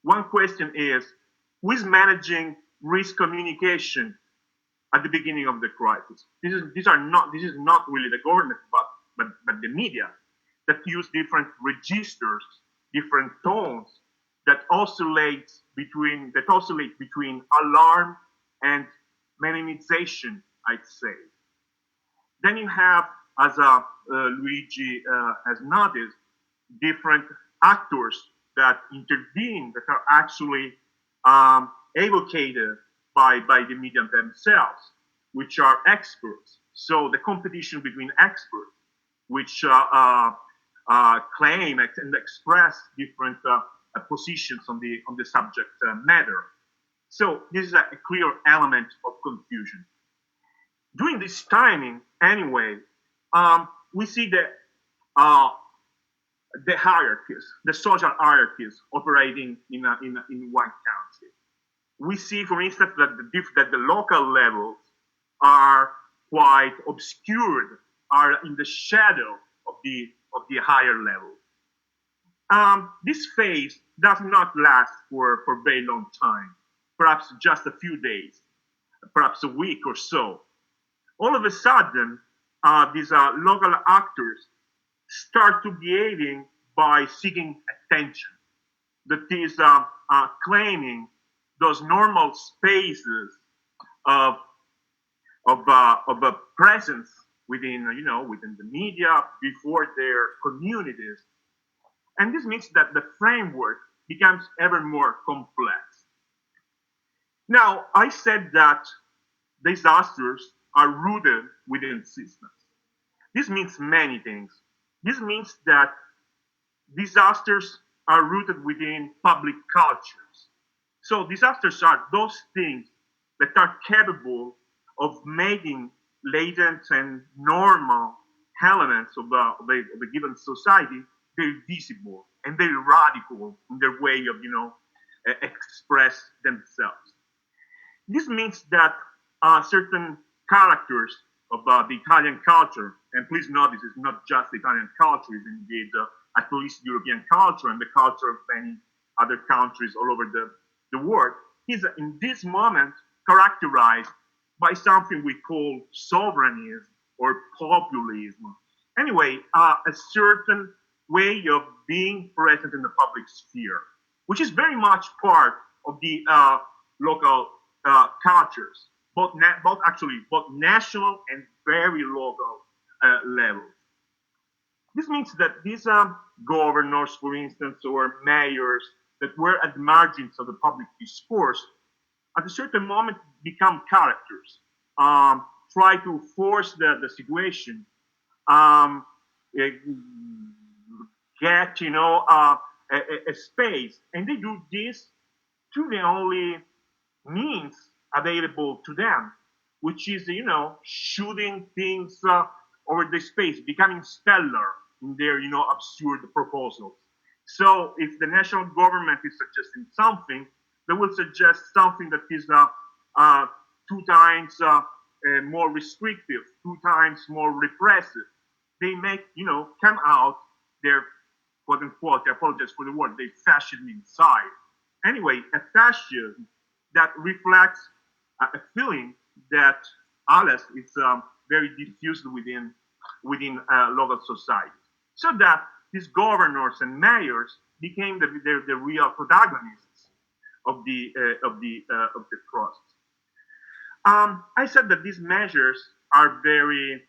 one question is, who is managing risk communication at the beginning of the crisis? This is not really the government, but the media that use different registers, different tones that oscillate between alarm and minimization, I'd say. Then you have, as Luigi has noticed, different actors that intervene, that are actually evocated by the media themselves, which are experts. So the competition between experts, which claim and express different positions on the subject matter. So this is a clear element of confusion. During this timing, anyway, we see the hierarchies, the social hierarchies operating in one country. We see, for instance, that the local levels are quite obscured, are in the shadow of the higher levels. This phase does not last for a very long time, perhaps just a few days, perhaps a week or so. All of a sudden, these local actors start to behaving by seeking attention. That is claiming those normal spaces of a presence within the media, before their communities. And this means that the framework becomes ever more complex. Now, I said that disasters are rooted within systems. This means many things. This means that disasters are rooted within public cultures. So disasters are those things that are capable of making latent and normal elements of a given society very visible and very radical in their way of express themselves. This means that certain characters of the Italian culture, and please note this is not just Italian culture, it's indeed at least European culture and the culture of many other countries all over the world, is in this moment characterized by something we call sovereignism or populism. Anyway, a certain way of being present in the public sphere, which is very much part of the local cultures, both national and very local levels. This means that these governors, for instance, or mayors that were at the margins of the public discourse, at a certain moment become characters, try to force the situation, get a space, and they do this through the only means available to them, which is shooting things over the space, becoming stellar in their absurd proposals. So if the national government is suggesting something, they will suggest something that is 2 times more restrictive, 2 times more repressive. They make come out their quote unquote, I apologize for the word, they fascism inside. Anyway, a fascism that reflects a feeling that alles is very diffused within local society. So that these governors and mayors became the real protagonists of the process. I said that these measures are very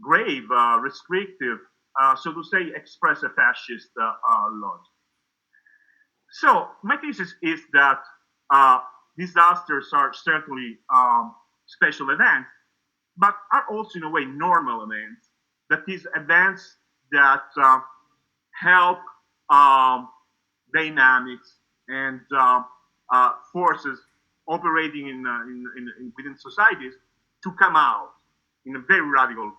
grave, restrictive, so to say, express a fascist logic. So my thesis is that disasters are certainly special events, but are also in a way normal events. That is, events that help dynamics and forces operating within societies to come out in a very radical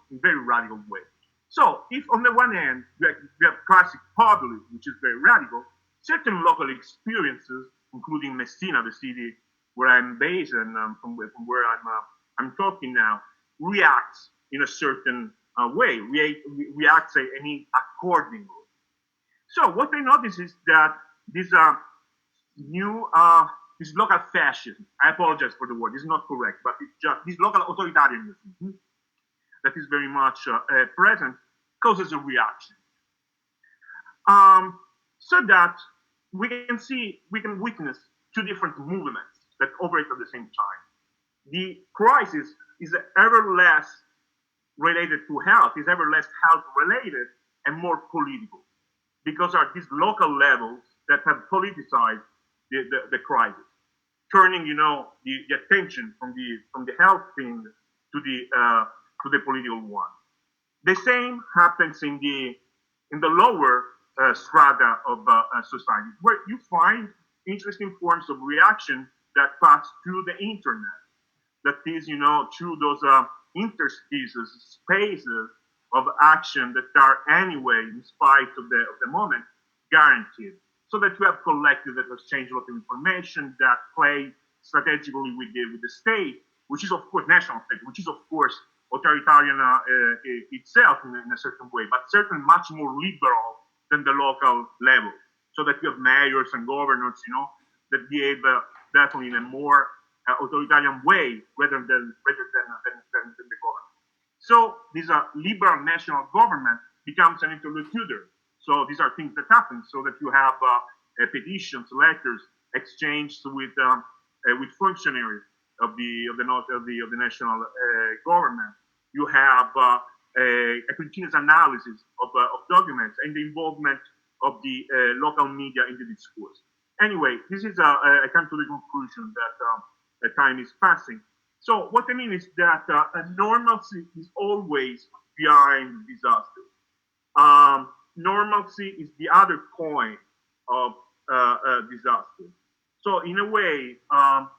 way. So, if on the one hand we have classic populism, which is very radical, certain local experiences, including Messina, the city where I'm based and from where I'm talking now, reacts in a certain way, reacts accordingly. So what I notice is that this this local fascism, I apologize for the word, it's not correct, but it's just this local authoritarianism that is very much present causes a reaction. So that we can witness two different movements that operate at the same time. The crisis is ever less related to health, is ever less health related and more political, because are these local levels that have politicized the crisis, turning the attention from the health thing to the political one. The same happens in the lower strata of society, where you find interesting forms of reaction that pass through the internet. That is, through those interstices, spaces of action that are anyway, in spite of the moment, guaranteed. So that you have collective that exchange a lot of information, that play strategically with the state, which is of course national state, which is of course authoritarian itself in a certain way, but certainly much more liberal than the local level. So that you have mayors and governors, that behave definitely in a more authoritarian way rather than the government. So this liberal national government becomes an interlocutor. So these are things that happen. So that you have petitions, letters exchanged with functionaries of the national government. You have a continuous analysis of documents and the involvement of the local media in the discourse. Anyway, this is I come to the conclusion that time is passing. So what I mean is that normalcy is always behind disaster. Normalcy is the other coin of disaster. So in a way,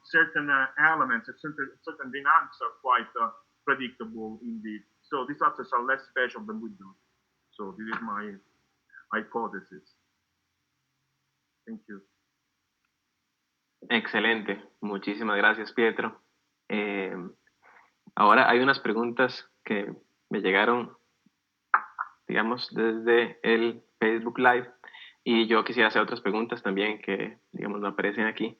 certain elements, certain dynamics are quite predictable indeed. So disasters are less special than we do. So this is my hypothesis. Thank you. Excelente, muchísimas gracias, Pietro. Ahora hay unas preguntas que me llegaron, digamos, desde el Facebook Live, y yo quisiera hacer otras preguntas también que, digamos, no aparecen aquí,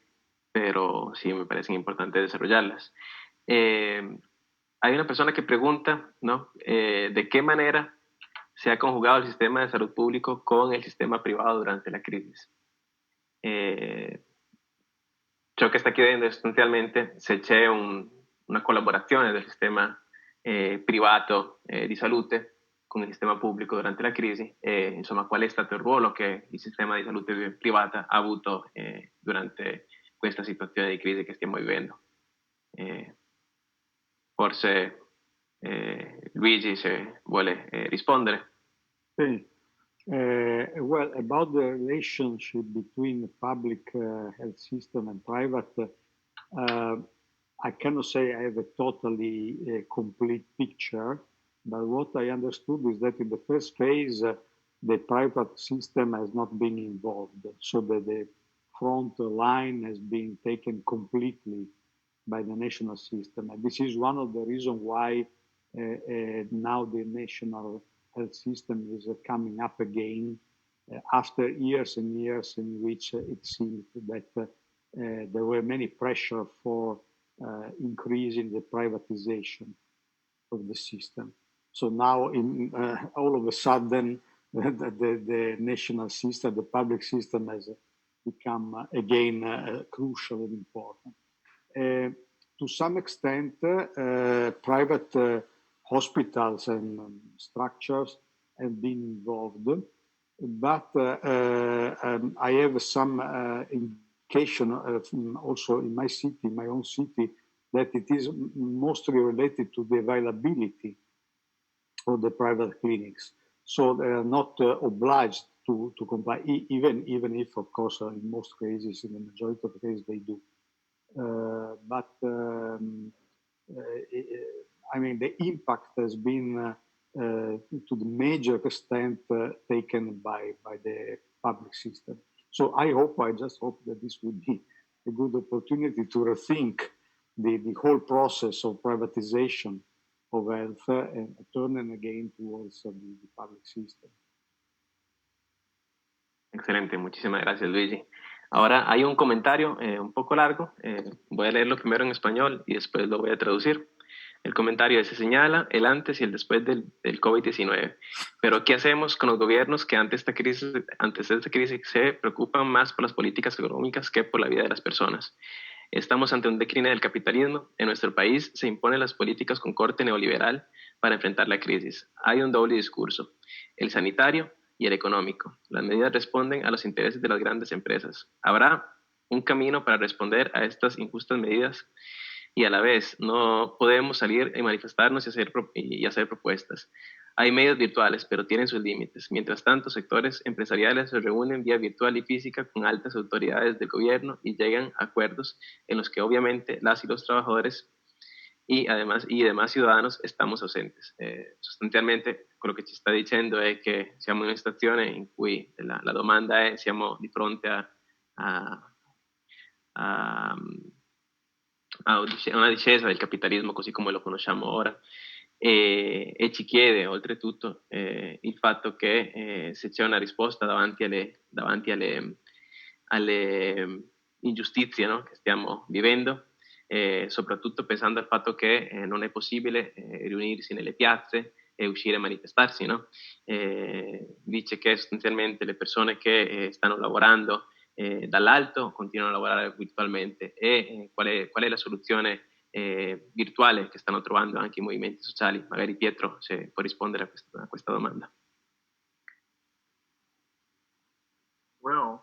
pero sí me parecen importantes desarrollarlas. Hay una persona que pregunta, ¿no? ¿De qué manera se ha conjugado el sistema de salud público con el sistema privado durante la crisis? Ciò che sta chiedendo sostanzialmente se c'è una collaborazione del sistema privato di salute con il sistema pubblico durante la crisi e insomma qual è stato il ruolo che il sistema di salute privata ha avuto durante questa situazione di crisi che stiamo vivendo. Forse Luigi, se vuole rispondere. Sì. Well, about the relationship between the public health system and private, I cannot say I have a totally complete picture, but what I understood is that in the first phase, the private system has not been involved, so that the front line has been taken completely by the national system. And this is one of the reasons why now the national health system is coming up again after years and years in which it seemed that there were many pressure for increasing the privatization of the system. So now, all of a sudden, the national system, the public system, has become again crucial and important. to some extent, private hospitals and structures have been involved, but I have some indication also in my city, my own city, that it is mostly related to the availability of the private clinics. So they are not obliged to comply, even if, of course, in most cases, in the majority of the cases, they do. I mean, the impact has been to the major extent taken by the public system. So I just hope that this would be a good opportunity to rethink the whole process of privatization of health and turning again towards the public system. Excelente, muchísimas gracias, Luigi. Ahora hay un comentario un poco largo. Voy a leerlo primero en español y después lo voy a traducir. El comentario se señala el antes y el después del COVID-19. Pero ¿qué hacemos con los gobiernos que antes de esta crisis se preocupan más por las políticas económicas que por la vida de las personas? Estamos ante un decline del capitalismo. En nuestro país se imponen las políticas con corte neoliberal para enfrentar la crisis. Hay un doble discurso, el sanitario y el económico. Las medidas responden a los intereses de las grandes empresas. ¿Habrá un camino para responder a estas injustas medidas? Y a la vez no podemos salir y manifestarnos y hacer propuestas. Hay medios virtuales, pero tienen sus límites. Mientras tanto, sectores empresariales se reúnen vía virtual y física con altas autoridades del gobierno y llegan a acuerdos en los que obviamente las y los trabajadores y demás ciudadanos estamos ausentes. Sostanzialmente, quello che ci sta dicendo è che siamo in una situazione in cui la domanda è: siamo di fronte a una discesa del capitalismo così come lo conosciamo ora, e ci chiede oltretutto il fatto che se c'è una risposta davanti alle ingiustizie, no, che stiamo vivendo, soprattutto pensando al fatto che non è possibile riunirsi nelle piazze e uscire a manifestarsi, no? Dice che sostanzialmente le persone che stanno lavorando dall'alto continuano a lavorare virtualmente e qual è la soluzione virtuale che stanno trovando anche i movimenti sociali? Magari Pietro se può rispondere a questa domanda. Well,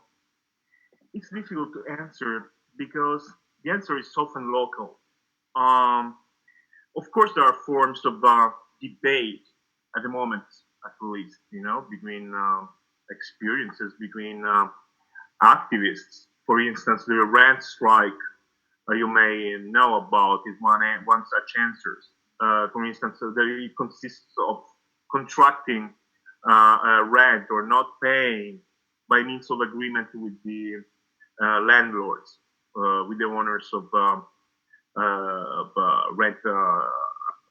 it's difficult to answer because the answer is often local. Of course, there are forms of debate at the moment, at least, between experiences, between activists. For instance, the rent strike you may know about is one such answer. For instance, it consists of contracting rent or not paying by means of agreement with the landlords, with the owners of rent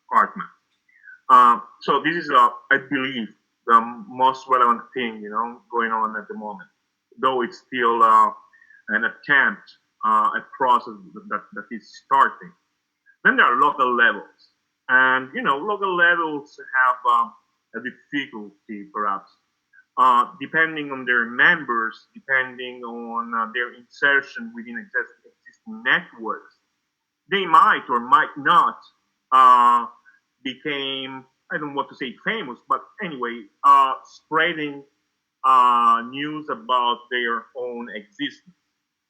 apartment. So this is, I believe, the most relevant thing, going on at the moment. Though it's still an attempt, a process that is starting. Then there are local levels, and local levels have a difficulty, perhaps, depending on their members, depending on their insertion within existing networks. They might or might not become, I don't want to say famous, but anyway, spreading news about their own existence.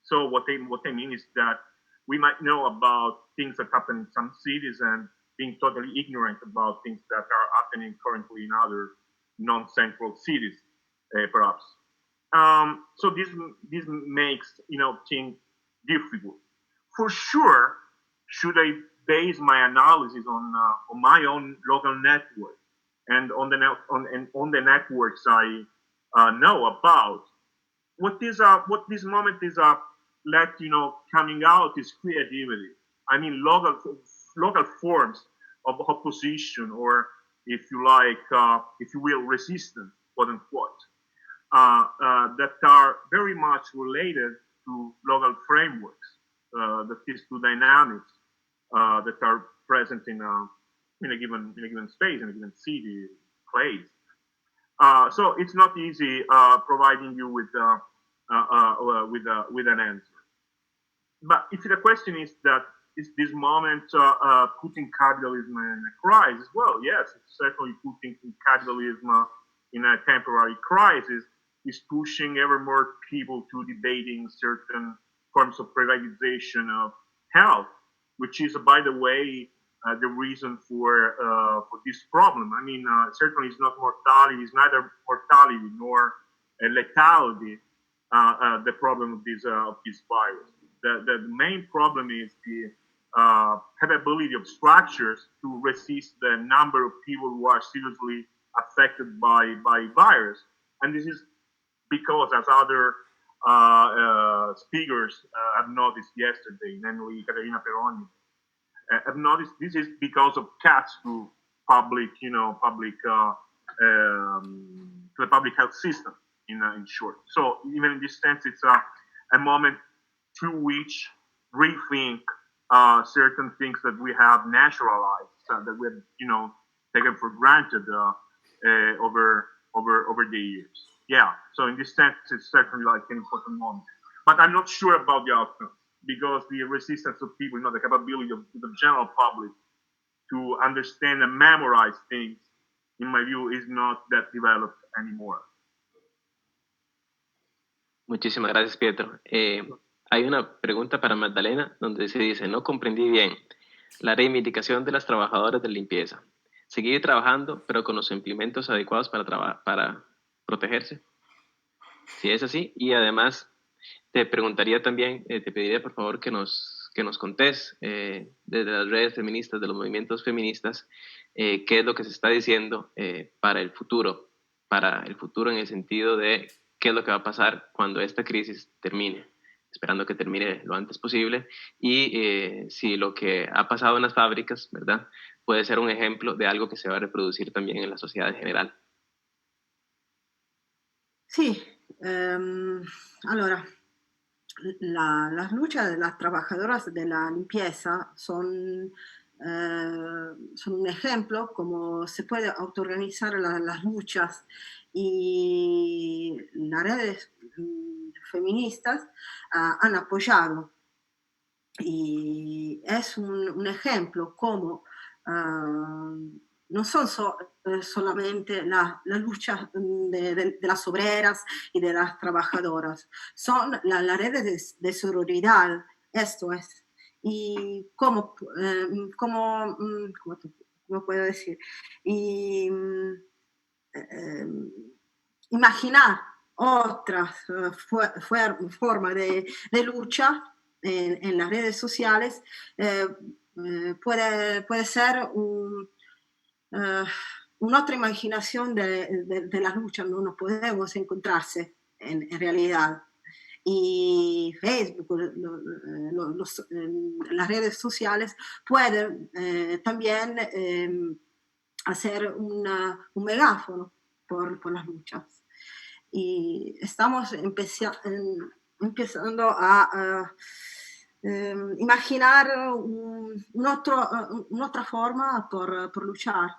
So what I mean is that we might know about things that happen in some cities and being totally ignorant about things that are happening currently in other non-central cities, perhaps. So this makes things difficult. For sure, should I base my analysis on my own local network and on the networks I know about? What this moment is coming out is creativity. I mean, local forms of opposition, or if you like, if you will, resistance, quote unquote, that are very much related to local frameworks, that is, to dynamics that are present in a given space, in a given city, place. So it's not easy providing you with an answer. But if the question is that is this moment putting capitalism in a crisis? Well, yes, it's certainly putting capitalism in a temporary crisis. Is pushing ever more people to debating certain forms of privatization of health, which is, by the way, the reason for this problem. I mean, certainly it's not mortality, it's neither mortality nor lethality the problem of this virus. The main problem is the capability of structures to resist the number of people who are seriously affected by virus. And this is because, as other speakers have noticed yesterday, namely Caterina Peroni, have noticed this is because of cuts to public, the public health system, in short. So even in this sense, it's a moment through which rethink certain things that we have naturalized, that we have, taken for granted over the years. Yeah, so in this sense, it's certainly like an important moment. But I'm not sure about the outcome, because the resistance of people, the capability of the general public to understand and memorize things, in my view, is not that developed anymore. Muchísimas gracias, Pietro. Hay una pregunta para Magdalena donde se dice: no comprendí bien la reivindicación de las trabajadoras de limpieza. Seguir trabajando, pero con los implementos adecuados para protegerse. Si es así, y además te preguntaría también, te pediría por favor que nos contés desde las redes feministas, de los movimientos feministas, qué es lo que se está diciendo para el futuro en el sentido de qué es lo que va a pasar cuando esta crisis termine, esperando que termine lo antes posible, y si lo que ha pasado en las fábricas, ¿verdad?, puede ser un ejemplo de algo que se va a reproducir también en la sociedad en general. Sí, allora, las luchas de las trabajadoras de la limpieza son un ejemplo cómo se puede autoorganizar las luchas, y las redes feministas han apoyado, y es un ejemplo cómo no son solamente las luchas de las obreras y de las trabajadoras, son las redes de sororidad, esto es. Y cómo puedo decir, y imaginar otras formas de lucha en las redes sociales puede ser una otra imaginación de las luchas. No podemos encontrarse en realidad. Y Facebook, las redes sociales pueden también hacer un megáfono por las luchas. Y estamos empezando a imaginar una otra forma por luchar.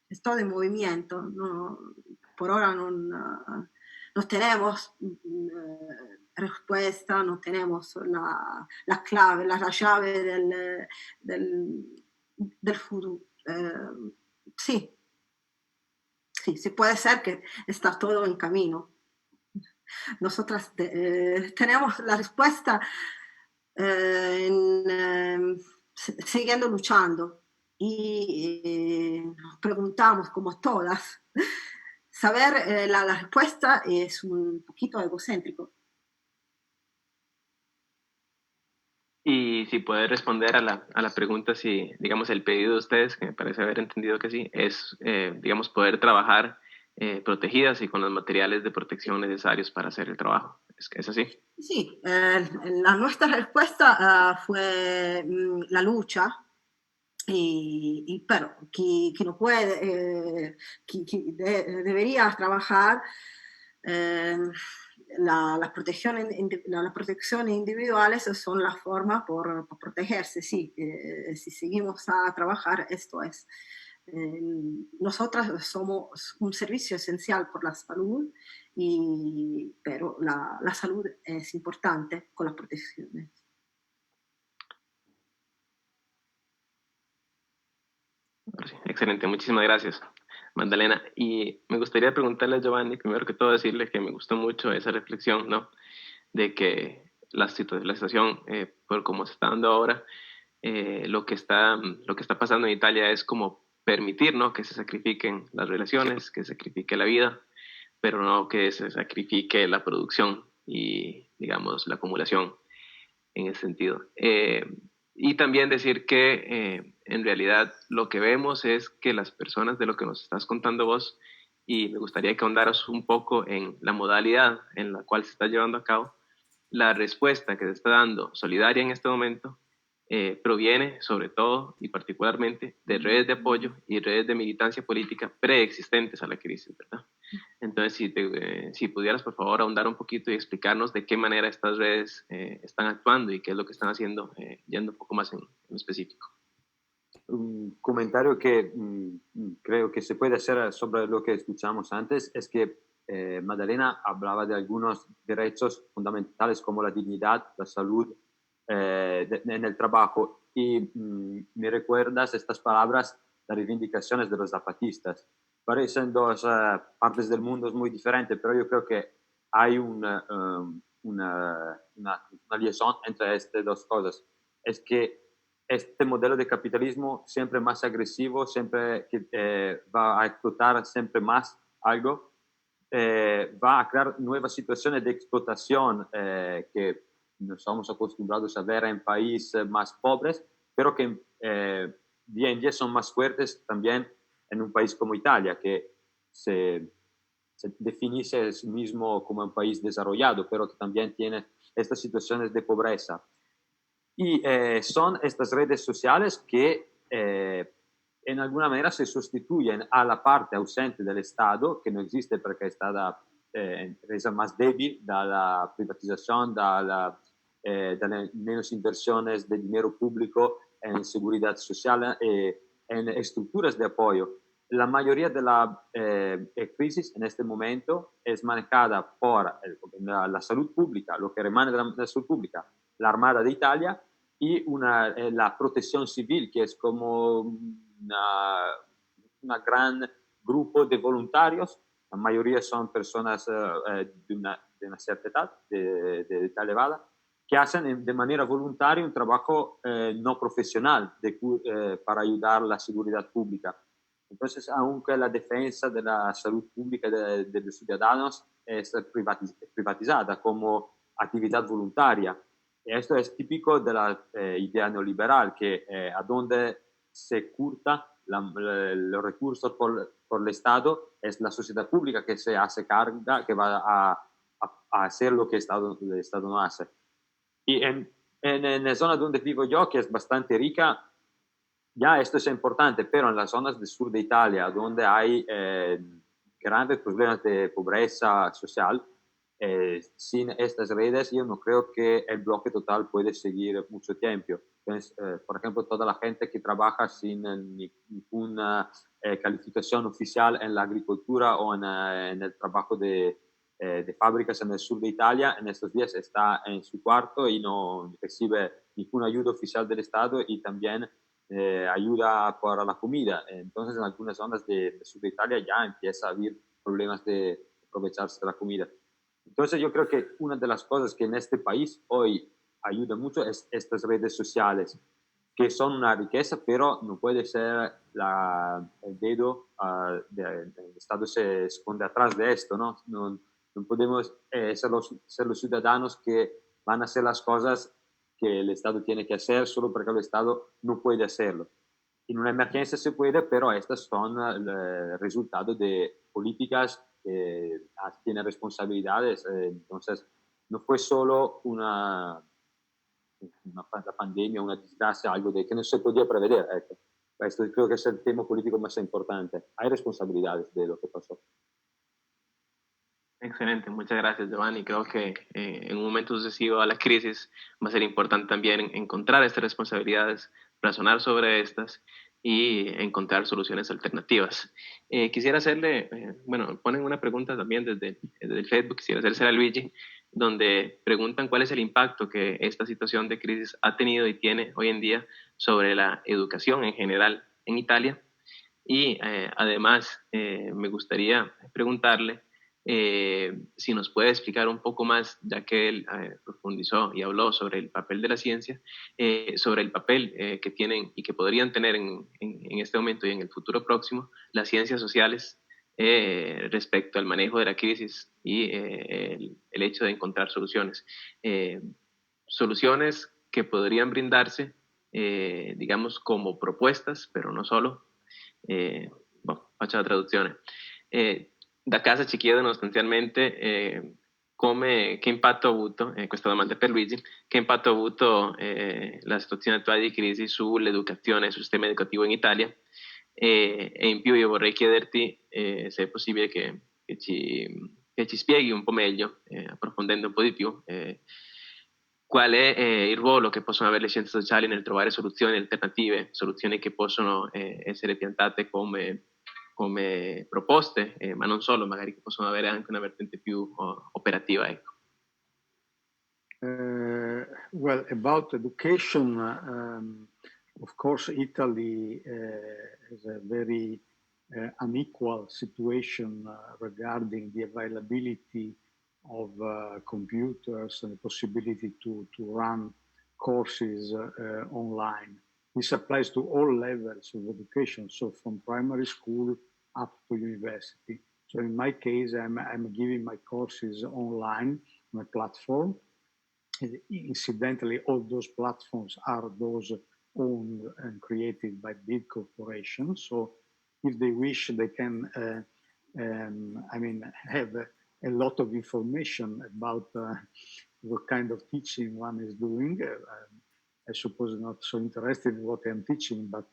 Es todo en movimiento. Por ahora no tenemos respuesta, no tenemos la clave, la llave del futuro. Sí, puede ser que está todo en camino. Nosotras tenemos la respuesta siguiendo luchando, y nos preguntamos, como todas, saber la respuesta es un poquito egocéntrico. Y si puede responder a la pregunta, si, digamos, el pedido de ustedes, que me parece haber entendido que sí, es, digamos, poder trabajar protegidas y con los materiales de protección necesarios para hacer el trabajo. ¿Es así? Sí, nuestra respuesta fue la lucha, pero quien no puede, debería trabajar las protecciones individuales son la forma por protegerse. Sí, si seguimos a trabajar, esto es. Nosotras somos un servicio esencial por la salud, pero la salud es importante con las protecciones. Sí, excelente, muchísimas gracias, Magdalena. Y me gustaría preguntarle a Giovanni, primero que todo, decirle que me gustó mucho esa reflexión, ¿no? De que la situación, por cómo se está dando ahora, lo que está pasando en Italia es como permitir, ¿no? Que se sacrifiquen las relaciones, que se sacrifique la vida, pero no que se sacrifique la producción y, digamos, la acumulación en ese sentido. Y también decir que en realidad lo que vemos es que las personas de lo que nos estás contando vos, y me gustaría que ahondaras un poco en la modalidad en la cual se está llevando a cabo, la respuesta que se está dando solidaria en este momento proviene sobre todo y particularmente de redes de apoyo y redes de militancia política preexistentes a la crisis, ¿verdad? Entonces, si pudieras, por favor, ahondar un poquito y explicarnos de qué manera estas redes están actuando y qué es lo que están haciendo, yendo un poco más en específico. Un comentario que creo que se puede hacer sobre lo que escuchamos antes es que Magdalena hablaba de algunos derechos fundamentales como la dignidad, la salud en el trabajo y me recuerdas estas palabras, las reivindicaciones de los zapatistas. Parecen dos partes del mundo muy diferentes, pero yo creo que hay una liaison entre estas dos cosas. Es que este modelo de capitalismo siempre más agresivo, siempre que va a explotar siempre más algo, va a crear nuevas situaciones de explotación que no estamos acostumbrados a ver en países más pobres, pero que día en día son más fuertes también en un país como Italia, que se define a sí mismo como un país desarrollado, pero que también tiene estas situaciones de pobreza. Y son estas redes sociales que en alguna manera se sustituyen a la parte ausente del Estado, que no existe porque è stata resa más débil dalla privatización, dalle menos inversiones de dinero público en seguridad social en estructuras de apoyo. La mayoría de la crisis en este momento es manejada por la salud pública, lo que remane de la salud pública, la Armada de Italia y la protección civil, que es como una gran grupo de voluntarios. La mayoría son personas de una cierta edad, de edad elevada, que hacen de manera voluntaria un trabajo no profesional para ayudar a la seguridad pública. Entonces, aunque la defensa de la salud pública de los ciudadanos es privatizada como actividad voluntaria, esto es típico de la idea neoliberal, que a donde se curta los recursos por el Estado, es la sociedad pública que se hace carga, que va a hacer lo que el Estado no hace. Y en la zona donde vivo yo, que es bastante rica, ya esto es importante, pero en las zonas del sur de Italia, donde hay grandes problemas de pobreza social, sin estas redes yo no creo que el bloque total puede seguir mucho tiempo. Entonces, por ejemplo, toda la gente que trabaja sin ninguna calificación oficial en la agricultura o en el trabajo de fábricas en el sur de Italia, en estos días está en su cuarto y no recibe ninguna ayuda oficial del Estado y también ayuda para la comida. Entonces, en algunas zonas del sur de Italia ya empieza a haber problemas de aprovecharse de la comida. Entonces, yo creo que una de las cosas que en este país hoy ayuda mucho es estas redes sociales, que son una riqueza, pero no puede ser el dedo del Estado se esconde atrás de esto, ¿no? No podemos ser los ciudadanos que van a hacer las cosas que el Estado tiene que hacer solo porque el Estado no puede hacerlo. En una emergencia se puede, pero estas son el resultado de políticas que tienen responsabilidades. Entonces, no fue solo una pandemia, una desgracia, algo que no se podía prever. Esto creo que es el tema político más importante. Hay responsabilidades de lo que pasó. Excelente, muchas gracias, Giovanni. Creo que en un momento sucesivo a la crisis va a ser importante también encontrar estas responsabilidades, razonar sobre estas y encontrar soluciones alternativas. Quisiera hacerle, bueno, ponen una pregunta también desde el Facebook, quisiera hacerse a Luigi, donde preguntan cuál es el impacto que esta situación de crisis ha tenido y tiene hoy en día sobre la educación en general en Italia Y además me gustaría preguntarle si nos puede explicar un poco más, ya que él profundizó y habló sobre el papel de la ciencia, sobre el papel que tienen y que podrían tener en este momento y en el futuro próximo las ciencias sociales respecto al manejo de la crisis y el hecho de encontrar soluciones. Soluciones que podrían brindarse, digamos, como propuestas, però non solo. Faccio la traduzione. Da casa ci chiedono sostanzialmente che impatto ha avuto, questa domanda è per Luigi, che impatto ha avuto la situazione attuale di crisi sull'educazione, sul sistema educativo in Italia, e in più io vorrei chiederti se è possibile che ci spieghi un po' meglio, approfondendo un po' di più, qual è il ruolo che possono avere le scienze sociali nel trovare soluzioni alternative, soluzioni che possono essere piantate come proposte, ma non solo, magari che possono avere anche una vertente più operativa. Ecco. Well, about education, of course, Italy has a very unequal situation regarding the availability of computers and the possibility to run courses online. This applies to all levels of education, so from primary school up to university. So in my case, I'm giving my courses online on a platform. Incidentally, all those platforms are those owned and created by big corporations. So if they wish, they can, have a lot of information about what kind of teaching one is doing. I suppose not so interested in what I'm teaching, but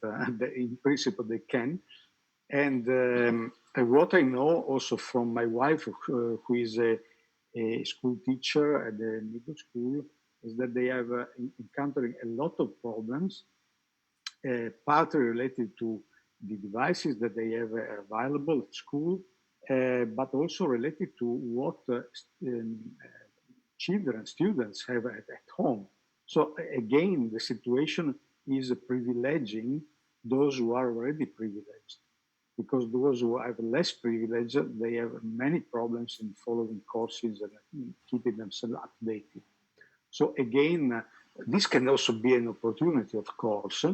in principle they can. And what I know also from my wife, who is a school teacher at the middle school, is that they have encountering a lot of problems, partly related to the devices that they have available at school, but also related to what students have at home. So again, the situation is privileging those who are already privileged, because those who have less privilege, they have many problems in following courses and keeping themselves updated. So again, this can also be an opportunity, of course,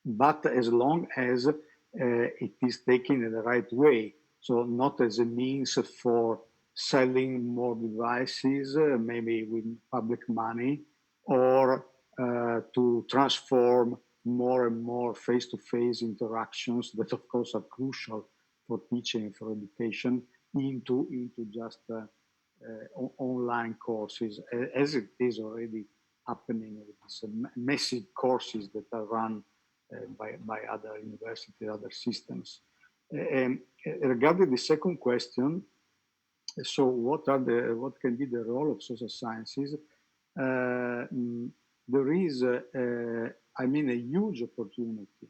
but as long as it is taken in the right way. So not as a means for selling more devices, maybe with public money, or to transform more and more face-to-face interactions that, of course, are crucial for teaching, for education, into just online courses, as it is already happening with some massive courses that are run by other universities, other systems. Regarding the second question, so what can be the role of social sciences? There is, a huge opportunity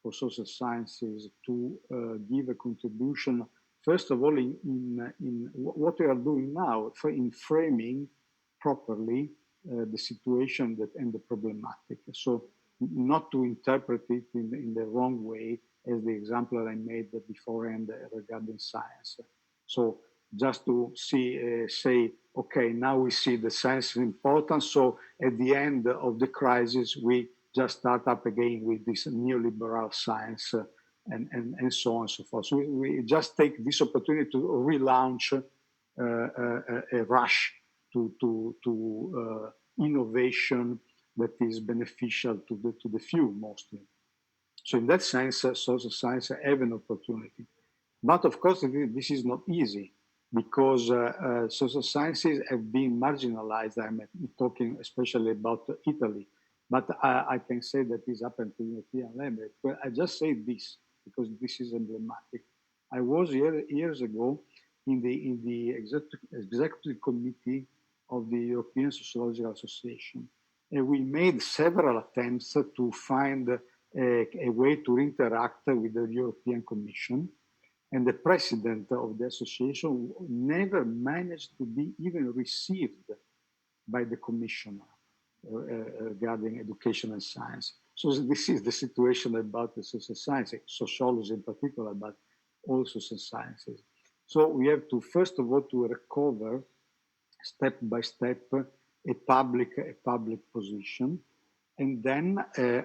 for social sciences to give a contribution. First of all, in what we are doing now, in framing properly the situation and the problematic. So not to interpret it in the wrong way, as the example I made beforehand regarding science. So just to say, okay, now we see the science is important, so at the end of the crisis, we just start up again with this neoliberal science and so on and so forth. So we just take this opportunity to relaunch a rush to innovation that is beneficial to the few mostly. So in that sense, social science have an opportunity. But of course, this is not easy, because social sciences have been marginalized. I'm talking especially about Italy, but I can say that this happened to European level. Well, I just say this because this is emblematic. I was years ago in the executive committee of the European Sociological Association, and we made several attempts to find a way to interact with the European Commission. And the president of the association never managed to be even received by the commissioner regarding education and science. So this is the situation about the social sciences, sociology in particular, but all social sciences. So we have to, first of all, to recover step by step a public position. And then,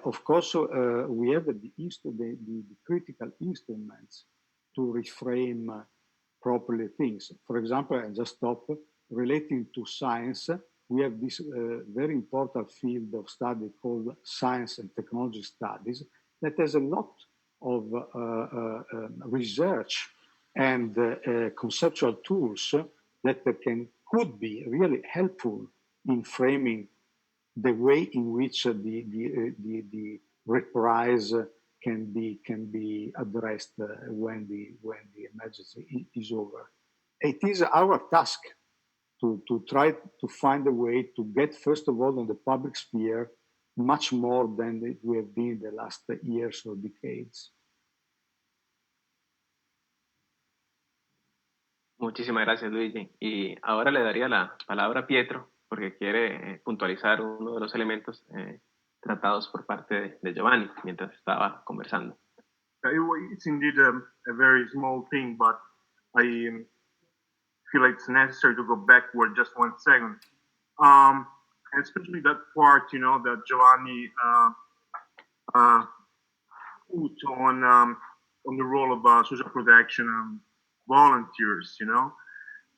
of course, we have the critical instruments to reframe properly things. For example, I just stop relating to science. We have this very important field of study called science and technology studies that has a lot of research and conceptual tools that could be really helpful in framing the way in which the reprise can be addressed when the emergency is over. It is our task to try to find a way to get, first of all, in the public sphere much more than we have been in the last years or decades. Muchísimas gracias, Luigi. Y ahora le daría la palabra a Pietro, porque quiere puntualizar uno de los elementos tratados por parte de Giovanni mientras estaba conversando. It's indeed a very small thing, but I feel like it's necessary to go backward just 1 second. Especially that part, that Giovanni put on the role of social protection volunteers.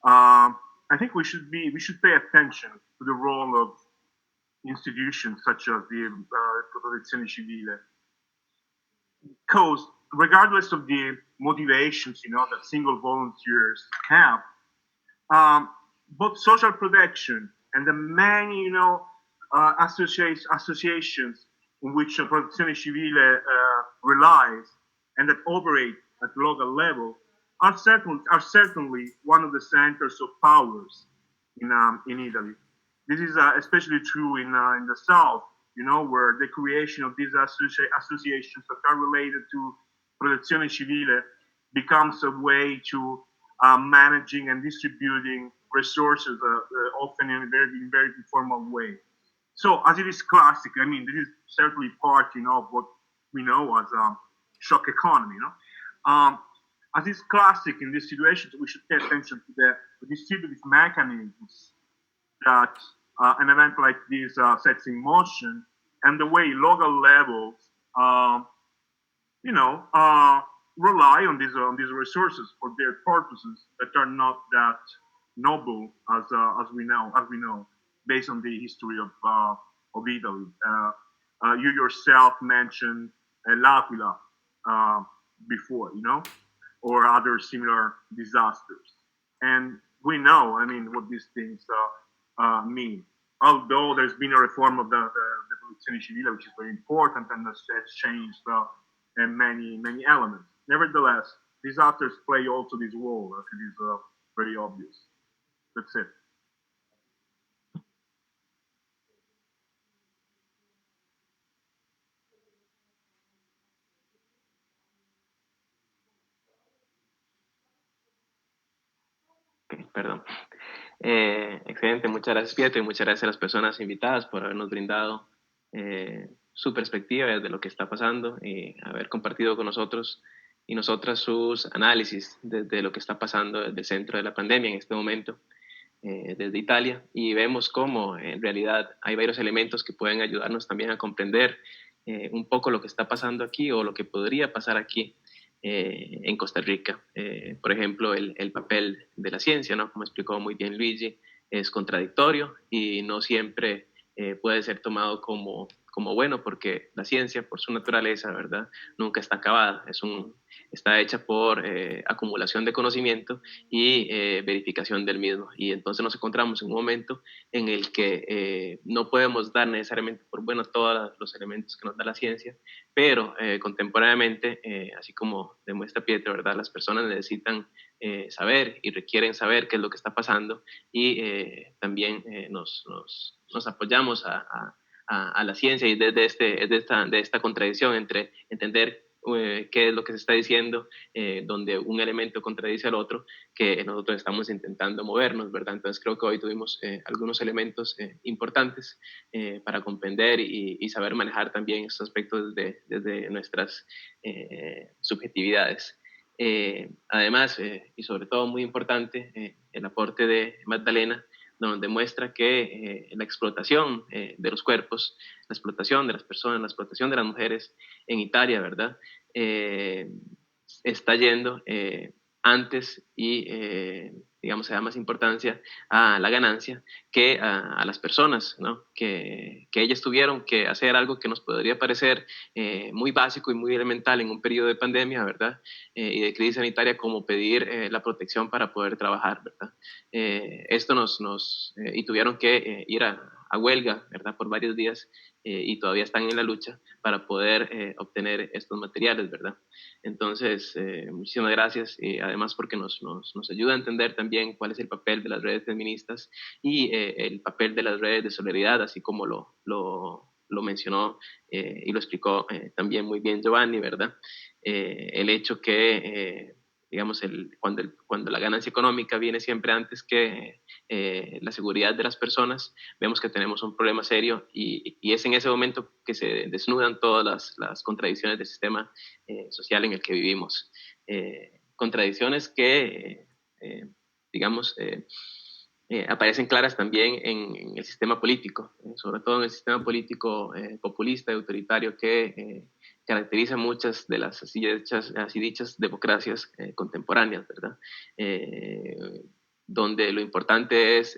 I think we should pay attention to the role of institutions such as the Protezione Civile, because regardless of the motivations that single volunteers have, both social protection and the many associations in which Protezione Civile relies and that operate at local level are certainly one of the centers of powers in Italy. This is especially true in the South, where the creation of these associations that are related to Protezione Civile becomes a way to managing and distributing resources, often in a very informal way. So, as it is classic, this is certainly part, of what we know as shock economy. As is classic in these situations, we should pay attention to the distributive mechanisms that an event like this sets in motion, and the way local levels, rely on these resources for their purposes that are not that noble as we know, based on the history of Italy. You yourself mentioned L'Aquila before, or other similar disasters, and we know, what these things mean. Although there's been a reform of the Protezione Civile, which is very important and has changed many elements. Nevertheless, disasters play also this role, as it is very obvious. That's it. Okay, perdón. Excelente, muchas gracias, Pietro, y muchas gracias a las personas invitadas por habernos brindado su perspectiva de lo que está pasando y haber compartido con nosotros y nosotras sus análisis de lo que está pasando desde el centro de la pandemia en este momento, desde Italia, y vemos cómo en realidad hay varios elementos que pueden ayudarnos también a comprender un poco lo que está pasando aquí o lo que podría pasar aquí en Costa Rica. Por ejemplo, el papel de la ciencia, ¿no? Como explicó muy bien Luigi, es contradictorio y no siempre puede ser tomado como bueno, porque la ciencia, por su naturaleza, ¿verdad?, nunca está acabada. Está hecha por acumulación de conocimiento y verificación del mismo. Y entonces nos encontramos en un momento en el que no podemos dar necesariamente por buenos todos los elementos que nos da la ciencia, pero contemporáneamente, así como demuestra Pietro, ¿verdad?, las personas necesitan saber y requieren saber qué es lo que está pasando, y también nos apoyamos a la ciencia y desde esta contradicción entre entender qué es lo que se está diciendo, donde un elemento contradice al otro, que nosotros estamos intentando movernos, ¿verdad? Entonces creo que hoy tuvimos algunos elementos importantes para comprender y saber manejar también estos aspectos desde nuestras subjetividades. Además, y sobre todo muy importante, el aporte de Magdalena, donde muestra que la explotación de los cuerpos, la explotación de las personas, la explotación de las mujeres en Italia, ¿verdad? Está yendo antes y, digamos, se da más importancia a la ganancia que a las personas, ¿no? Que ellas tuvieron que hacer algo que nos podría parecer muy básico y muy elemental en un periodo de pandemia, ¿verdad? Y de crisis sanitaria, como pedir la protección para poder trabajar, ¿verdad? Esto y tuvieron que ir a huelga, ¿verdad? Por varios días y todavía están en la lucha para poder obtener estos materiales, ¿verdad? Entonces, muchísimas gracias, además porque nos ayuda a entender también cuál es el papel de las redes feministas y el papel de las redes de solidaridad, así como lo mencionó y lo explicó también muy bien Giovanni, ¿verdad? El hecho que, digamos, cuando la ganancia económica viene siempre antes que la seguridad de las personas, vemos que tenemos un problema serio y es en ese momento que se desnudan todas las contradicciones del sistema social en el que vivimos. Contradicciones que, digamos, aparecen claras también en el sistema político, sobre todo en el sistema político populista y autoritario que caracteriza muchas de las así dichas democracias contemporáneas, ¿verdad? Donde lo importante es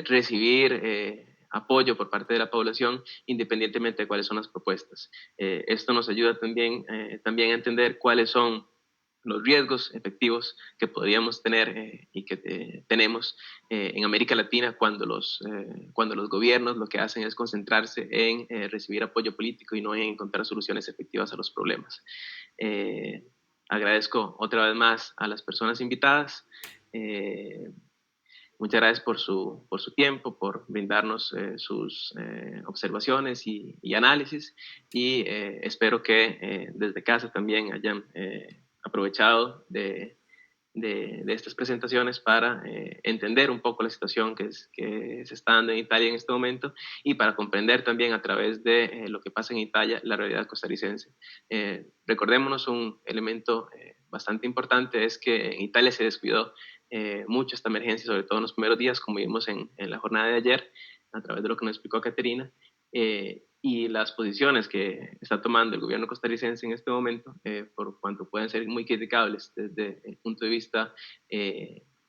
recibir apoyo por parte de la población independientemente de cuáles son las propuestas. Esto nos ayuda también a entender cuáles son los riesgos efectivos que podríamos tener y que tenemos en América Latina cuando los gobiernos lo que hacen es concentrarse en recibir apoyo político y no en encontrar soluciones efectivas a los problemas. Agradezco otra vez más a las personas invitadas. Muchas gracias por su tiempo, por brindarnos sus observaciones y análisis y espero que desde casa también hayan aprovechado de estas presentaciones para entender un poco la situación que se está dando en Italia en este momento y para comprender también a través de lo que pasa en Italia la realidad costarricense. Recordémonos un elemento bastante importante, es que en Italia se descuidó mucho esta emergencia, sobre todo en los primeros días, como vimos en la jornada de ayer, a través de lo que nos explicó Caterina, y las posiciones que está tomando el gobierno costarricense en este momento, por cuanto pueden ser muy criticables desde el punto de vista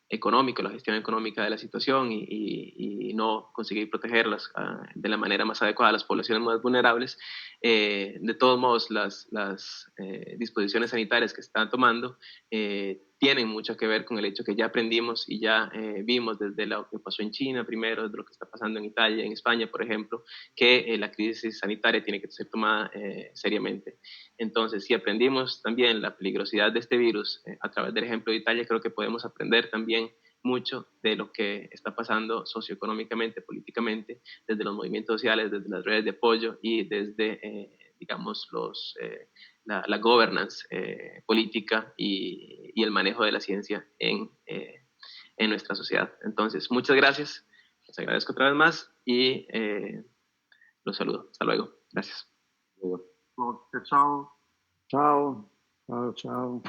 económico, la gestión económica de la situación y no conseguir protegerlas de la manera más adecuada a las poblaciones más vulnerables. De todos modos, las disposiciones sanitarias que están tomando tienen mucho que ver con el hecho que ya aprendimos y ya vimos desde lo que pasó en China primero, de lo que está pasando en Italia, en España, por ejemplo, que la crisis sanitaria tiene que ser tomada seriamente. Entonces, si aprendimos también la peligrosidad de este virus a través del ejemplo de Italia, creo que podemos aprender también mucho de lo que está pasando socioeconómicamente, políticamente, desde los movimientos sociales, desde las redes de apoyo y desde, digamos, la governance política y el manejo de la ciencia en nuestra sociedad. Entonces, muchas gracias, les agradezco otra vez más y los saludo. Hasta luego. Gracias. Ciao. Ciao, ciao, ciao.